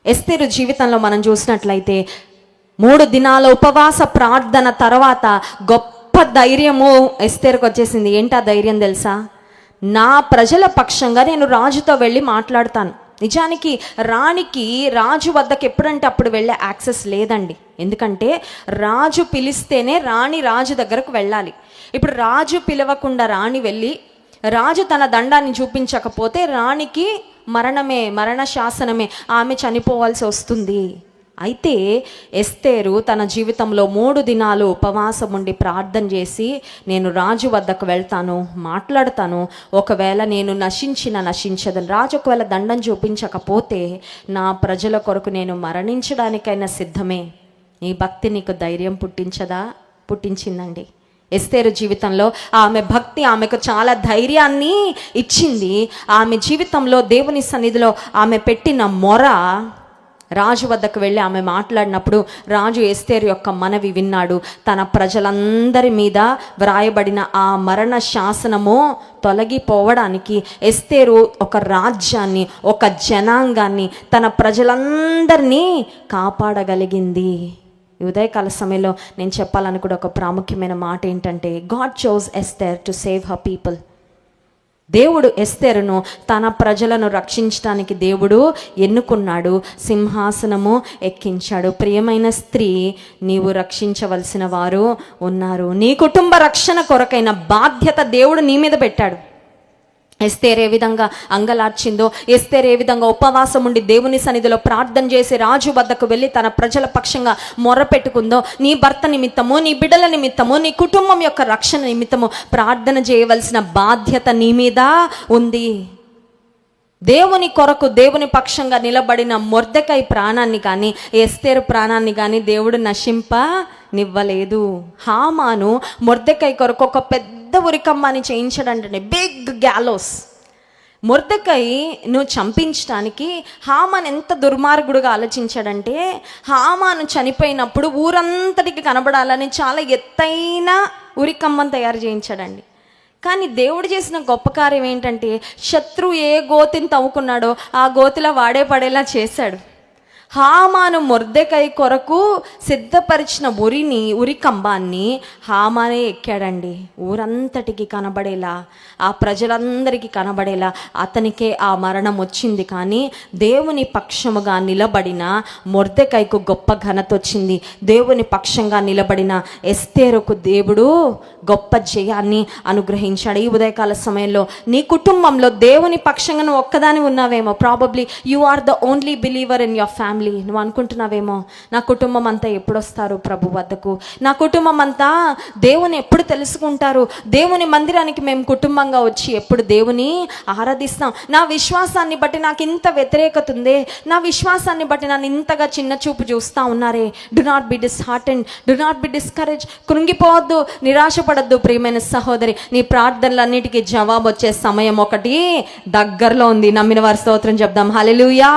ఎస్తేరు జీవితంలో మనం చూసినట్లయితే 3 దినాల ఉపవాస ప్రార్థన తర్వాత గొప్ప ధైర్యము ఎస్తేరుకు వచ్చేసింది. ఏంటా ధైర్యం తెలుసా? నా ప్రజల పక్షంగా నేను రాజుతో వెళ్ళి మాట్లాడతాను. నిజానికి రాణికి రాజు వద్దకు ఎప్పుడంటే అప్పుడు వెళ్ళే యాక్సెస్ లేదండి. ఎందుకంటే రాజు పిలిస్తేనే రాణి రాజు దగ్గరకు వెళ్ళాలి. ఇప్పుడు రాజు పిలవకుండా రాణి వెళ్ళి రాజు తన దండాన్ని చూపించకపోతే రాణికి మరణ శాసనమే, ఆమె చనిపోవాల్సి వస్తుంది. అయితే ఎస్తేరు తన జీవితంలో 3 దినాలు ఉపవాసం ఉండి ప్రార్థన చేసి నేను రాజు వద్దకు వెళ్తాను, మాట్లాడతాను, ఒకవేళ నేను నశించదని, రాజు ఒకవేళ దండం చూపించకపోతే నా ప్రజల కొరకు నేను మరణించడానికైనా సిద్ధమే. ఈ భక్తి నీకు ధైర్యం పుట్టించిందండి. ఎస్తేరు జీవితంలో ఆమె భక్తి ఆమెకు చాలా ధైర్యాన్ని ఇచ్చింది. ఆమె జీవితంలో దేవుని సన్నిధిలో ఆమె పెట్టిన మొర, రాజు వద్దకు వెళ్ళి ఆమె మాట్లాడినప్పుడు రాజు ఎస్తేరు యొక్క మనవి విన్నాడు. తన ప్రజలందరి మీద వ్రాయబడిన ఆ మరణ శాసనము తొలగిపోవడానికి ఎస్తేరు ఒక రాజ్యాన్ని, ఒక జనాంగాన్ని, తన ప్రజలందరినీ కాపాడగలిగింది. ఈ ఉదయకాల సమయంలో నేను చెప్పాలనుకున్న ఒక ప్రాముఖ్యమైన మాట ఏంటంటే, God chose Esther to save her people. దేవుడు ఎస్తేరును తన ప్రజలను రక్షించడానికి దేవుడు ఎన్నుకున్నాడు, సింహాసనము ఎక్కించాడు. ప్రియమైన స్త్రీ, నీవు రక్షించవలసిన వారు ఉన్నారు. నీ కుటుంబ రక్షణ కొరకైన బాధ్యత దేవుడు నీ మీద పెట్టాడు. ఎస్తేరు ఏ విధంగా అంగలార్చిందో, ఎస్తేరు ఏ విధంగా ఉపవాసం ఉండి దేవుని సన్నిధిలో ప్రార్థన చేసి రాజు వద్దకు వెళ్ళి తన ప్రజల పక్షంగా మొరపెట్టుకుందో, నీ భర్త నిమిత్తము, నీ బిడ్డల నిమిత్తము, నీ కుటుంబం యొక్క రక్షణ నిమిత్తము ప్రార్థన చేయవలసిన బాధ్యత నీ మీద ఉంది. దేవుని కొరకు దేవుని పక్షంగా నిలబడిన మొర్దెకై ప్రాణాన్ని కానీ ఎస్తేరు ప్రాణాన్ని కానీ దేవుడు నశింపనివ్వలేదు. హామాను మొర్దెకై కొరకు ఒక పెద్ద ఉరికమ్మని చేయించాడంటే, బిగ్ గ్యాలోస్. మొర్దెకైను చంపించడానికి హామాన్ ఎంత దుర్మార్గుడుగా ఆలోచించాడంటే, హామాను చనిపోయినప్పుడు ఊరంతటికి కనబడాలని చాలా ఎత్తైన ఉరికమ్మని తయారు చేయించాడండి. కానీ దేవుడు చేసిన గొప్ప కార్యం ఏంటంటే, శత్రువు ఏ గోతిని తవ్వుకున్నాడో ఆ గోతిలో వాడే పడేలా చేశాడు. హామాను మొర్దెకై కొరకు సిద్ధపరిచిన ఉరికంబాన్ని హామానే ఎక్కాడండి. ఊరంతటికి కనబడేలా, ఆ ప్రజలందరికీ కనబడేలా అతనికే ఆ మరణం వచ్చింది. కానీ దేవుని పక్షముగా నిలబడిన మొర్దెకైకు గొప్ప ఘనత వచ్చింది. దేవుని పక్షంగా నిలబడిన ఎస్తేరుకు దేవుడు గొప్ప జయాన్ని అనుగ్రహించాడు. ఈ ఉదయకాల సమయంలో నీ కుటుంబంలో దేవుని పక్షంగా నువ్వు ఒక్కదాని ఉన్నావేమో. Probably you are the only believer in your family. నువ్వు అనుకుంటున్నావేమో, నా కుటుంబం అంతా ఎప్పుడు వస్తారు ప్రభు వద్దకు, నా కుటుంబం అంతా దేవుని ఎప్పుడు తెలుసుకుంటారు, దేవుని మందిరానికి మేము కుటుంబంగా వచ్చి ఎప్పుడు దేవుని ఆరాధిస్తాం, నా విశ్వాసాన్ని బట్టి నాకు ఇంత వ్యతిరేకత ఉందే, నా విశ్వాసాన్ని బట్టి నన్ను ఇంతగా చిన్న చూపు చూస్తూ ఉన్నారే. Do not be disheartened, do not be discourage. కృంగిపోవద్దు, నిరాశపడద్దు. ప్రియమైన సహోదరి, నీ ప్రార్థనలన్నిటికీ జవాబు వచ్చే సమయం ఒకటి దగ్గరలో ఉంది. నమ్మిన వారి స్తోత్రం చెప్దాం. హల్లెలూయా.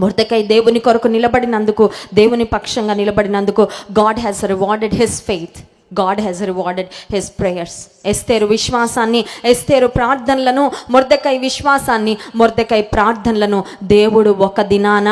మొర్దెకై దేవుని కొరకు నిలబడినందుకు, దేవుని పక్షంగా నిలబడినందుకు God has rewarded his faith, God has rewarded his prayers. Esther విశ్వాసాన్ని, ఎస్తేరు ప్రార్థనలను, మొర్దెకై విశ్వాసాన్ని, మొర్దెకై ప్రార్థనలను దేవుడు ఒక దినాన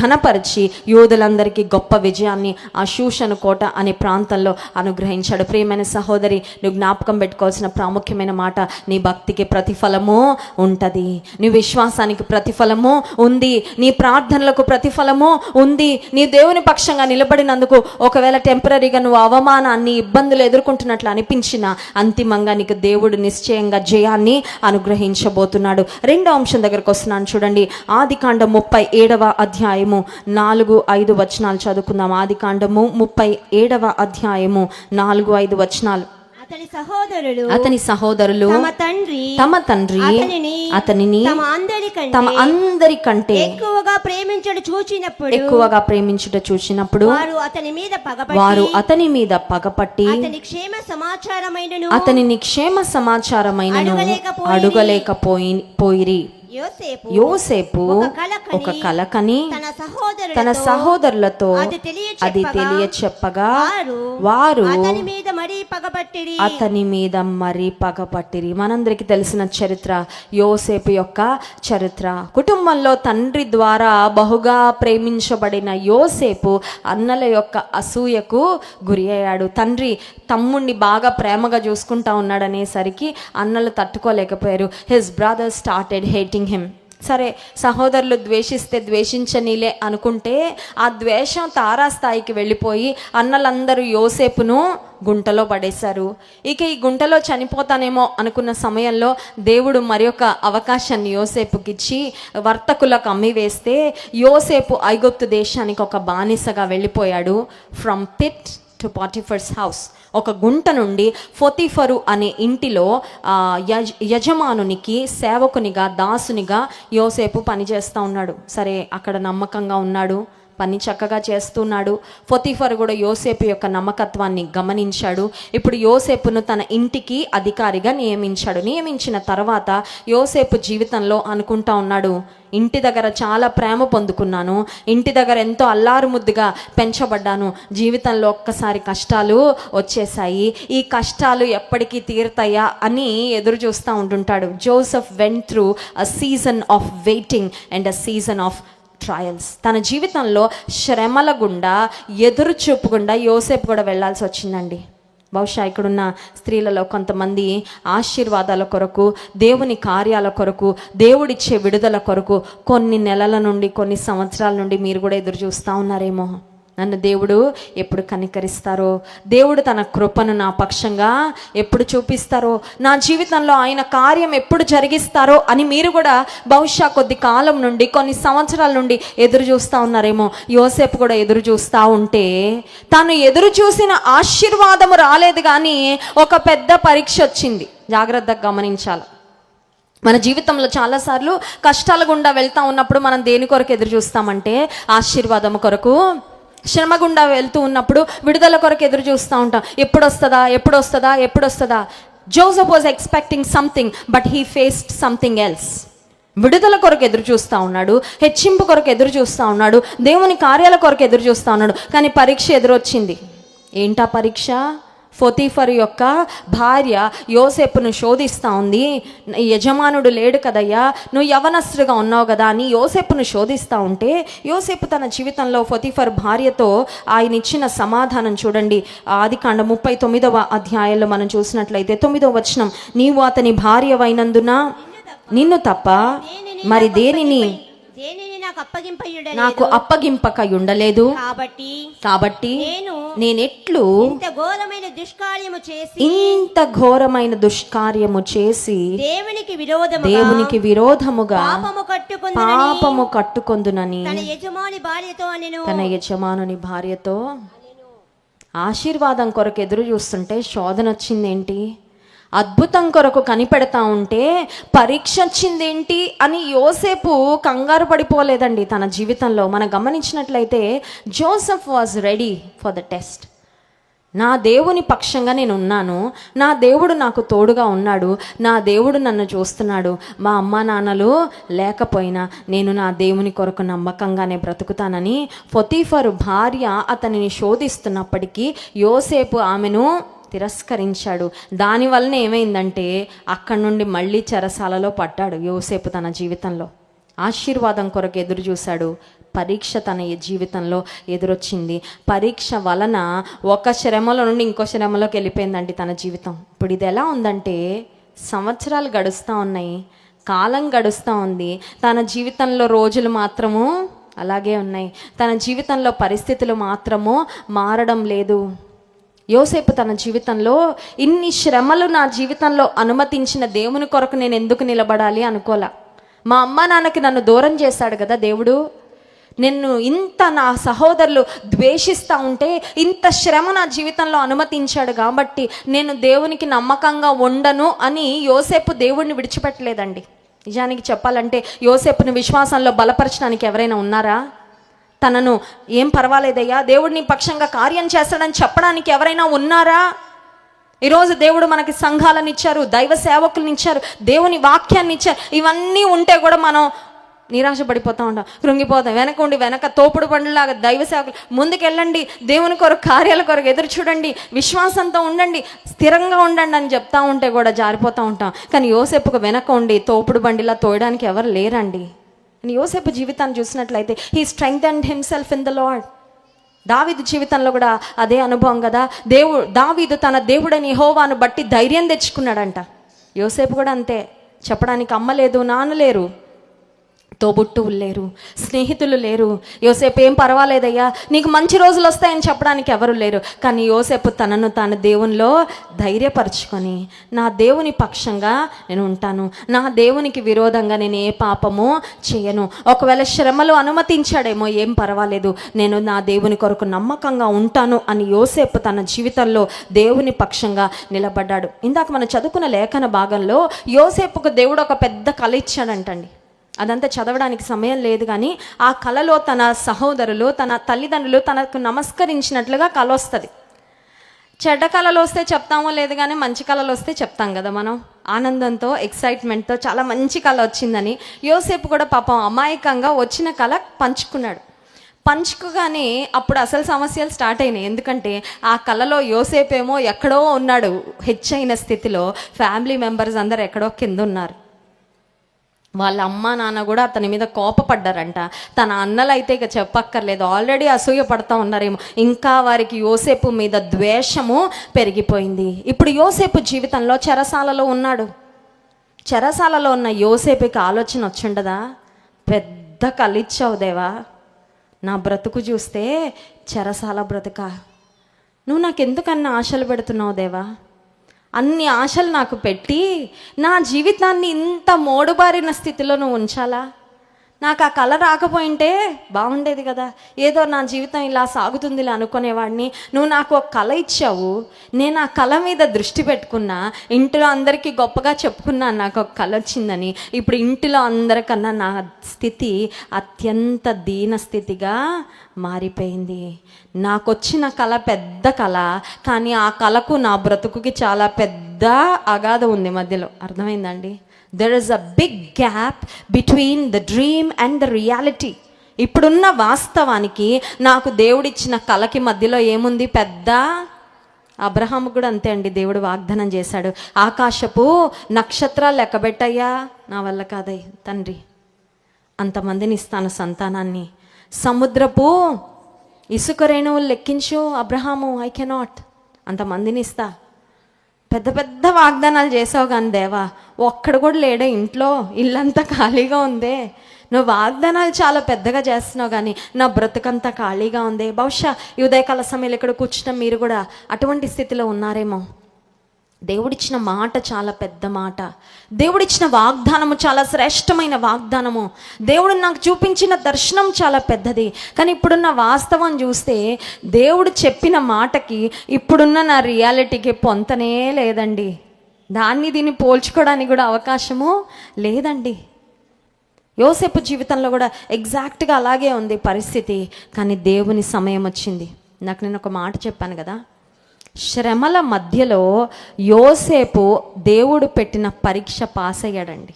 ఘనపరిచి యూదులందరికీ గొప్ప విజయాన్ని ఆ షూషను కోట అనే ప్రాంతంలో అనుగ్రహించాడు. ప్రియమైన సహోదరి, నువ్వు జ్ఞాపకం పెట్టుకోవాల్సిన ప్రాముఖ్యమైన మాట, నీ భక్తికి ప్రతిఫలము ఉంటుంది, నీ విశ్వాసానికి ప్రతిఫలము ఉంది, నీ ప్రార్థనలకు ప్రతిఫలము ఉంది. నీ దేవుని పక్షంగా నిలబడినందుకు ఒకవేళ టెంపరీగా నువ్వు అవమానాన్ని, ఇబ్బందులు ఎదుర్కొంటున్నట్లు అనిపించిన అంతిమంగా నీకు దేవుడు నిశ్చయంగా జయాన్ని అనుగ్రహించబోతున్నాడు. రెండో అంశం దగ్గరకు వస్తున్నాను చూడండి. ఆదికాండం 37వ అధ్యాయము 4-5 వచనాలు చదువుకుందాం. ఆదికాండము 37వ అధ్యాయము 4-5 వచనాలు. అతని సహోదరులు తమ తండ్రి అతనిని తమ అందరికంటే ఎక్కువగా ప్రేమించుట చూచినప్పుడు వారు అతని మీద పగపట్టి అతనిని క్షేమ సమాచారమైనను అడుగలేకపోయిరి. యోసేపు ఒక కల కని తన సహోదరులతో అది తెలియ చెప్పగా వారు అతని మీద మరీ పగపట్టిరి. మనందరికి తెలిసిన చరిత్ర యోసేపు యొక్క చరిత్ర. కుటుంబంలో తండ్రి ద్వారా బహుగా ప్రేమించబడిన యోసేపు అన్నల యొక్క అసూయకు గురి అయ్యాడు. తండ్రి తమ్ముడిని బాగా ప్రేమగా చూసుకుంటా ఉన్నాడనేసరికి అన్నలు తట్టుకోలేకపోయారు. His brother started hating him. సరే, సహోదరులు ద్వేషిస్తే ద్వేషించనీలే అనుకుంటే ఆ ద్వేషం తారాస్థాయికి వెళ్ళిపోయి అన్నలందరూ యోసేపును గుంటలో పడేశారు. ఇక ఈ గుంటలో చనిపోతానేమో అనుకున్న సమయంలో దేవుడు మరి ఒక అవకాశాన్ని యోసేపుకి ఇచ్చి వర్తకులకు అమ్మి వేస్తే యోసేపు ఐగుప్తు దేశానికి ఒక బానిసగా వెళ్ళిపోయాడు. From pit to Potiphar's house. ఒక గుంట నుండి పొతిఫరు అనే ఇంటిలో యజమానునికి సేవకునిగా, దాసునిగా యోసేపు పనిచేస్తూ ఉన్నాడు. సరే, అక్కడ నమ్మకంగా ఉన్నాడు, పని చక్కగా చేస్తున్నాడు. పొతీఫర్ కూడా యోసేపు యొక్క నమ్మకత్వాన్ని గమనించాడు. ఇప్పుడు యోసేపును తన ఇంటికి అధికారిగా నియమించిన తర్వాత యోసేపు జీవితంలో అనుకుంటా ఉన్నాడు, ఇంటి దగ్గర చాలా ప్రేమ పొందుకున్నాను, ఇంటి దగ్గర ఎంతో అల్లారు ముద్దుగా పెంచబడ్డాను, జీవితంలో ఒక్కసారి కష్టాలు వచ్చేసాయి, ఈ కష్టాలు ఎప్పటికీ తీరుతాయా అని ఎదురు చూస్తూ ఉంటుంటాడు. Joseph went through a season of waiting and a season of trials. తన జీవితంలో శ్రమల గుండా ఎదురు చూపుకుండా యోసేపు కూడా వెళ్ళాల్సి వచ్చిందండి. బహుశా ఇక్కడున్న స్త్రీలలో కొంతమంది ఆశీర్వాదాల కొరకు, దేవుని కార్యాల కొరకు, దేవుడిచ్చే విడుదల కొరకు కొన్ని నెలల నుండి, కొన్ని సంవత్సరాల నుండి మీరు కూడా ఎదురు చూస్తూ ఉన్నారేమో. నన్ను దేవుడు ఎప్పుడు కనికరిస్తారో, దేవుడు తన కృపను నా పక్షంగా ఎప్పుడు చూపిస్తారో, నా జీవితంలో ఆయన కార్యం ఎప్పుడు జరిగిస్తారో అని మీరు కూడా బహుశా కొద్ది కాలం నుండి, కొన్ని సంవత్సరాల నుండి ఎదురు చూస్తూ ఉన్నారేమో. యోసేపు కూడా ఎదురు చూస్తూ ఉంటే తాను ఎదురు చూసిన ఆశీర్వాదము రాలేదు, కానీ ఒక పెద్ద పరీక్ష వచ్చింది. జాగ్రత్తగా గమనించాలి. మన జీవితంలో చాలాసార్లు కష్టాల గుండా వెళ్తూ ఉన్నప్పుడు మనం దేని కొరకు ఎదురు చూస్తామంటే ఆశీర్వాదం కొరకు. శ్రమ గుండా వెళ్తూ ఉన్నప్పుడు విడుదల కొరకు ఎదురు చూస్తూ ఉంటాం. ఎప్పుడొస్తుందా. Joseph was expecting something, but he faced something else. విడుదల కొరకు ఎదురు చూస్తూ ఉన్నాడు, హెచ్చింపు కొరకు ఎదురు చూస్తూ ఉన్నాడు, దేవుని కార్యాల కొరకు ఎదురు చూస్తూ ఉన్నాడు, కానీ పరీక్ష ఎదురొచ్చింది. ఏంటా పరీక్ష? పొతీఫర్ యొక్క భార్య యోసేపును శోధిస్తూ ఉంది. యజమానుడు లేడు కదయ్యా, నువ్వు యవనస్తుడిగా ఉన్నావు కదా అని యోసేపును శోధిస్తూ ఉంటే, యోసేపు తన జీవితంలో పొతీఫర్ భార్యతో ఆయన ఇచ్చిన సమాధానం చూడండి. ఆదికాండం 39వ అధ్యాయంలో మనం చూసినట్లయితే 9వ వచనం, నీవు అతని భార్యవైనందున నిన్ను తప్ప మరి దేనిని నాకు అప్పగింపకయుండలేదు, కాబట్టి నేనెట్లు ఇంత ఘోరమైన దుష్కార్యము చేసి దేవునికి విరోధముగా పాపము కట్టుకొందునని తన యజమానుని భార్యతో. ఆశీర్వాదం కొరకు ఎదురు చూస్తుంటే శోధన వచ్చిందేంటి? అద్భుతం కొరకు కనిపెడతా ఉంటే పరీక్ష వచ్చిందేంటి అని యోసేపు కంగారు పడిపోలేదండి. తన జీవితంలో మనం గమనించినట్లయితే Joseph was ready for the test. నా దేవుని పక్షంగా నేను ఉన్నాను, నా దేవుడు నాకు తోడుగా ఉన్నాడు, నా దేవుడు నన్ను చూస్తున్నాడు, మా అమ్మ నాన్నలు లేకపోయినా నేను నా దేవుని కొరకు నమ్మకంగానే బ్రతుకుతానని పొతీఫరు భార్య అతనిని శోధిస్తున్నప్పటికీ యోసేపు ఆమెను తిరస్కరించాడు. దానివల్లనే ఏమైందంటే అక్కడి నుండి మళ్ళీ చెరసాలలో పడ్డాడు యోసేపు. తన జీవితంలో ఆశీర్వాదం కొరకు ఎదురు చూశాడు, పరీక్ష తన జీవితంలో ఎదురొచ్చింది. పరీక్ష వలన ఒక శ్రమలో నుండి ఇంకో శ్రమలోకి వెళ్ళిపోయిందండి తన జీవితం. ఇప్పుడు ఇది ఎలా ఉందంటే, సంవత్సరాలు గడుస్తూ ఉన్నాయి, కాలం గడుస్తూ ఉంది, తన జీవితంలో రోజులు మాత్రము అలాగే ఉన్నాయి, తన జీవితంలో పరిస్థితులు మాత్రము మారడం లేదు. యోసేపు తన జీవితంలో ఇన్ని శ్రమలు నా జీవితంలో అనుమతించిన దేవుని కొరకు నేను ఎందుకు నిలబడాలి అనుకోలే. మా అమ్మ నాన్నకి నన్ను దూరం చేశాడు కదా దేవుడు, నిన్ను ఇంత నా సహోదరులు ద్వేషిస్తూ ఉంటే ఇంత శ్రమ నా జీవితంలో అనుమతించాడు కాబట్టి నేను దేవునికి నమ్మకంగా ఉండను అని యోసేపు దేవుడిని విడిచిపెట్టలేదండి. నిజానికి చెప్పాలంటే యోసేపుని విశ్వాసంలో బలపరచడానికి ఎవరైనా ఉన్నారా? తనను ఏం పర్వాలేదయ్యా, దేవుడిని పక్షంగా కార్యం చేస్తాడని చెప్పడానికి ఎవరైనా ఉన్నారా? ఈరోజు దేవుడు మనకి సంఘాలను ఇచ్చారు, దైవ సేవకులను ఇచ్చారు, దేవుని వాక్యాన్ని ఇచ్చారు. ఇవన్నీ ఉంటే కూడా మనం నిరాశపడిపోతూ ఉంటాం, కృంగిపోతాం. వెనక తోపుడు బండ్లాగా దైవ సేవకులు ముందుకెళ్ళండి, దేవుని కొరకు కార్యాల కొరకు ఎదురు చూడండి, విశ్వాసంతో ఉండండి, స్థిరంగా ఉండండి అని చెప్తా ఉంటే కూడా జారిపోతూ ఉంటాం. కానీ యోసేపుకు వెనక ఉండి తోపుడు బండిలా తోయడానికి ఎవరు లేరండి. యోసేపు జీవితాన్ని చూసినట్లయితే he strengthened himself in the lord. దావీదు జీవితంలో కూడా అదే అనుభవం కదా. దావీదు తన దేవుడని యెహోవాను బట్టి ధైర్యం తెచ్చుకున్నాడంట. యోసేపు కూడా అంతే. చెప్పడానికి అమ్మ లేదు, నాన్న లేరు, తోబుట్టువులు లేరు, స్నేహితులు లేరు. యోసేపు ఏం పర్వాలేదయ్యా, నీకు మంచి రోజులు వస్తాయని చెప్పడానికి ఎవరు లేరు. కానీ యోసేపు తనను తాను దేవునిలో ధైర్యపరచుకొని, నా దేవుని పక్షంగా నేను ఉంటాను, నా దేవునికి విరోధంగా నేను ఏ పాపము చేయను, ఒకవేళ శ్రమలు అనుమతించాడేమో ఏం పర్వాలేదు, నేను నా దేవుని కొరకు నమ్మకంగా ఉంటాను అని యోసేపు తన జీవితంలో దేవుని పక్షంగా నిలబడ్డాడు. ఇందాక మనం చదువుకున్న లేఖన భాగంలో యోసేపుకు దేవుడు ఒక పెద్ద కళ ఇచ్చాడంటండి. అదంతా చదవడానికి సమయం లేదు, కానీ ఆ కలలో తన సహోదరులు, తన తల్లిదండ్రులు తనకు నమస్కరించినట్లుగా కల వస్తుంది. చెడ్డ కళలు వస్తే చెప్తామో లేదు, కానీ మంచి కళలు వస్తే చెప్తాం కదా మనం. ఆనందంతో, ఎక్సైట్మెంట్తో చాలా మంచి కళ వచ్చిందని యోసేపు కూడా పాపం అమాయకంగా వచ్చిన కళ పంచుకున్నాడు. పంచుకోగానే అప్పుడు అసలు సమస్యలు స్టార్ట్ అయినాయి. ఎందుకంటే ఆ కళలో యోసేపేమో ఎక్కడో ఉన్నాడు, హెచ్చైన స్థితిలో. ఫ్యామిలీ మెంబర్స్ అందరు ఎక్కడో కింద ఉన్నారు. వాళ్ళ అమ్మ నాన్న కూడా అతని మీద కోపపడ్డారంట. తన అన్నలు అయితే ఇక చెప్పక్కర్లేదు, ఆల్రెడీ అసూయ పడతా ఉన్నారేమో. ఇంకా వారికి యోసేపు మీద ద్వేషము పెరిగిపోయింది. ఇప్పుడు యోసేపు జీవితంలో చెరసాలలో ఉన్నాడు. చెరసాలలో ఉన్న యోసేపుకి ఆలోచన వచ్చిండదా, పెద్ద కలిచ్చావు దేవా, నా బ్రతుకు చూస్తే చెరసాల బ్రతుక, నువ్వు నాకెందుకన్నా ఆశలు పెడుతున్నావు దేవా, అన్ని ఆశలు నాకు పెట్టి నా జీవితాన్ని ఇంత మోడుబారిన స్థితిలో నువ్వు ఉంచాలా? నాకు ఆ కళ రాకపోయింటే బాగుండేది కదా, ఏదో నా జీవితం ఇలా సాగుతుందిలా అనుకునేవాడిని. నువ్వు నాకు ఒక కళ ఇచ్చావు, నేను ఆ కళ మీద దృష్టి పెట్టుకున్నా, ఇంటిలో అందరికీ గొప్పగా చెప్పుకున్నాను నాకు ఒక కళ వచ్చిందని. ఇప్పుడు ఇంటిలో అందరికన్నా నా స్థితి అత్యంత దీన స్థితిగా మారిపోయింది. నాకు వచ్చిన కళ పెద్ద కళ, కానీ ఆ కళకు నా బ్రతుకుకి చాలా పెద్ద అగాధం ఉంది మధ్యలో. అర్థమైందండి? There is a big gap between the dream and the reality. ఇప్పుడున్న వాస్తవానికి నాకు దేవుడిచ్చిన కళకి మధ్యలో ఏముంది? పెద్ద. అబ్రహాము కూడా అంతే అండి. దేవుడు వాగ్దానం చేశాడు, ఆకాశపు నక్షత్రాలు లెక్కబెట్టయ్యా, నా వల్ల కాదయ్య తండ్రి, అంతమందిని ఇస్తాను సంతానాన్ని. సముద్రపు ఇసుక రేణువులు లెక్కించు అబ్రహాము, ఐ కెనాట్, అంతమందిని ఇస్తా. పెద్ద పెద్ద వాగ్దానాలు చేసావు కానీ దేవా, ఒక్కడు కూడా లేడే ఇంట్లో, ఇల్లంతా ఖాళీగా ఉందే. నువ్వు వాగ్దానాలు చాలా పెద్దగా చేస్తున్నావు కానీ నా బ్రతుకంతా ఖాళీగా ఉందే. బహుశా ఈ ఉదయకాల సమయంలో ఇక్కడ కూర్చున్న మీరు కూడా అటువంటి స్థితిలో ఉన్నారేమో. దేవుడిచ్చిన మాట చాలా పెద్ద మాట, దేవుడిచ్చిన వాగ్దానము చాలా శ్రేష్టమైన వాగ్దానము, దేవుడు నాకు చూపించిన దర్శనం చాలా పెద్దది. కానీ ఇప్పుడున్న వాస్తవం చూస్తే దేవుడు చెప్పిన మాటకి ఇప్పుడున్న నా రియాలిటీకి పొంతనే లేదండి. దాన్ని దీన్ని పోల్చుకోవడానికి కూడా అవకాశము లేదండి. యోసేపు జీవితంలో కూడా ఎగ్జాక్ట్గా అలాగే ఉంది పరిస్థితి. కానీ దేవుని సమయం వచ్చింది. నాకు నేను ఒక మాట చెప్పాను కదా, శ్రమల మధ్యలో యోసేపు దేవుడు పెట్టిన పరీక్ష పాస్ అయ్యాడండి.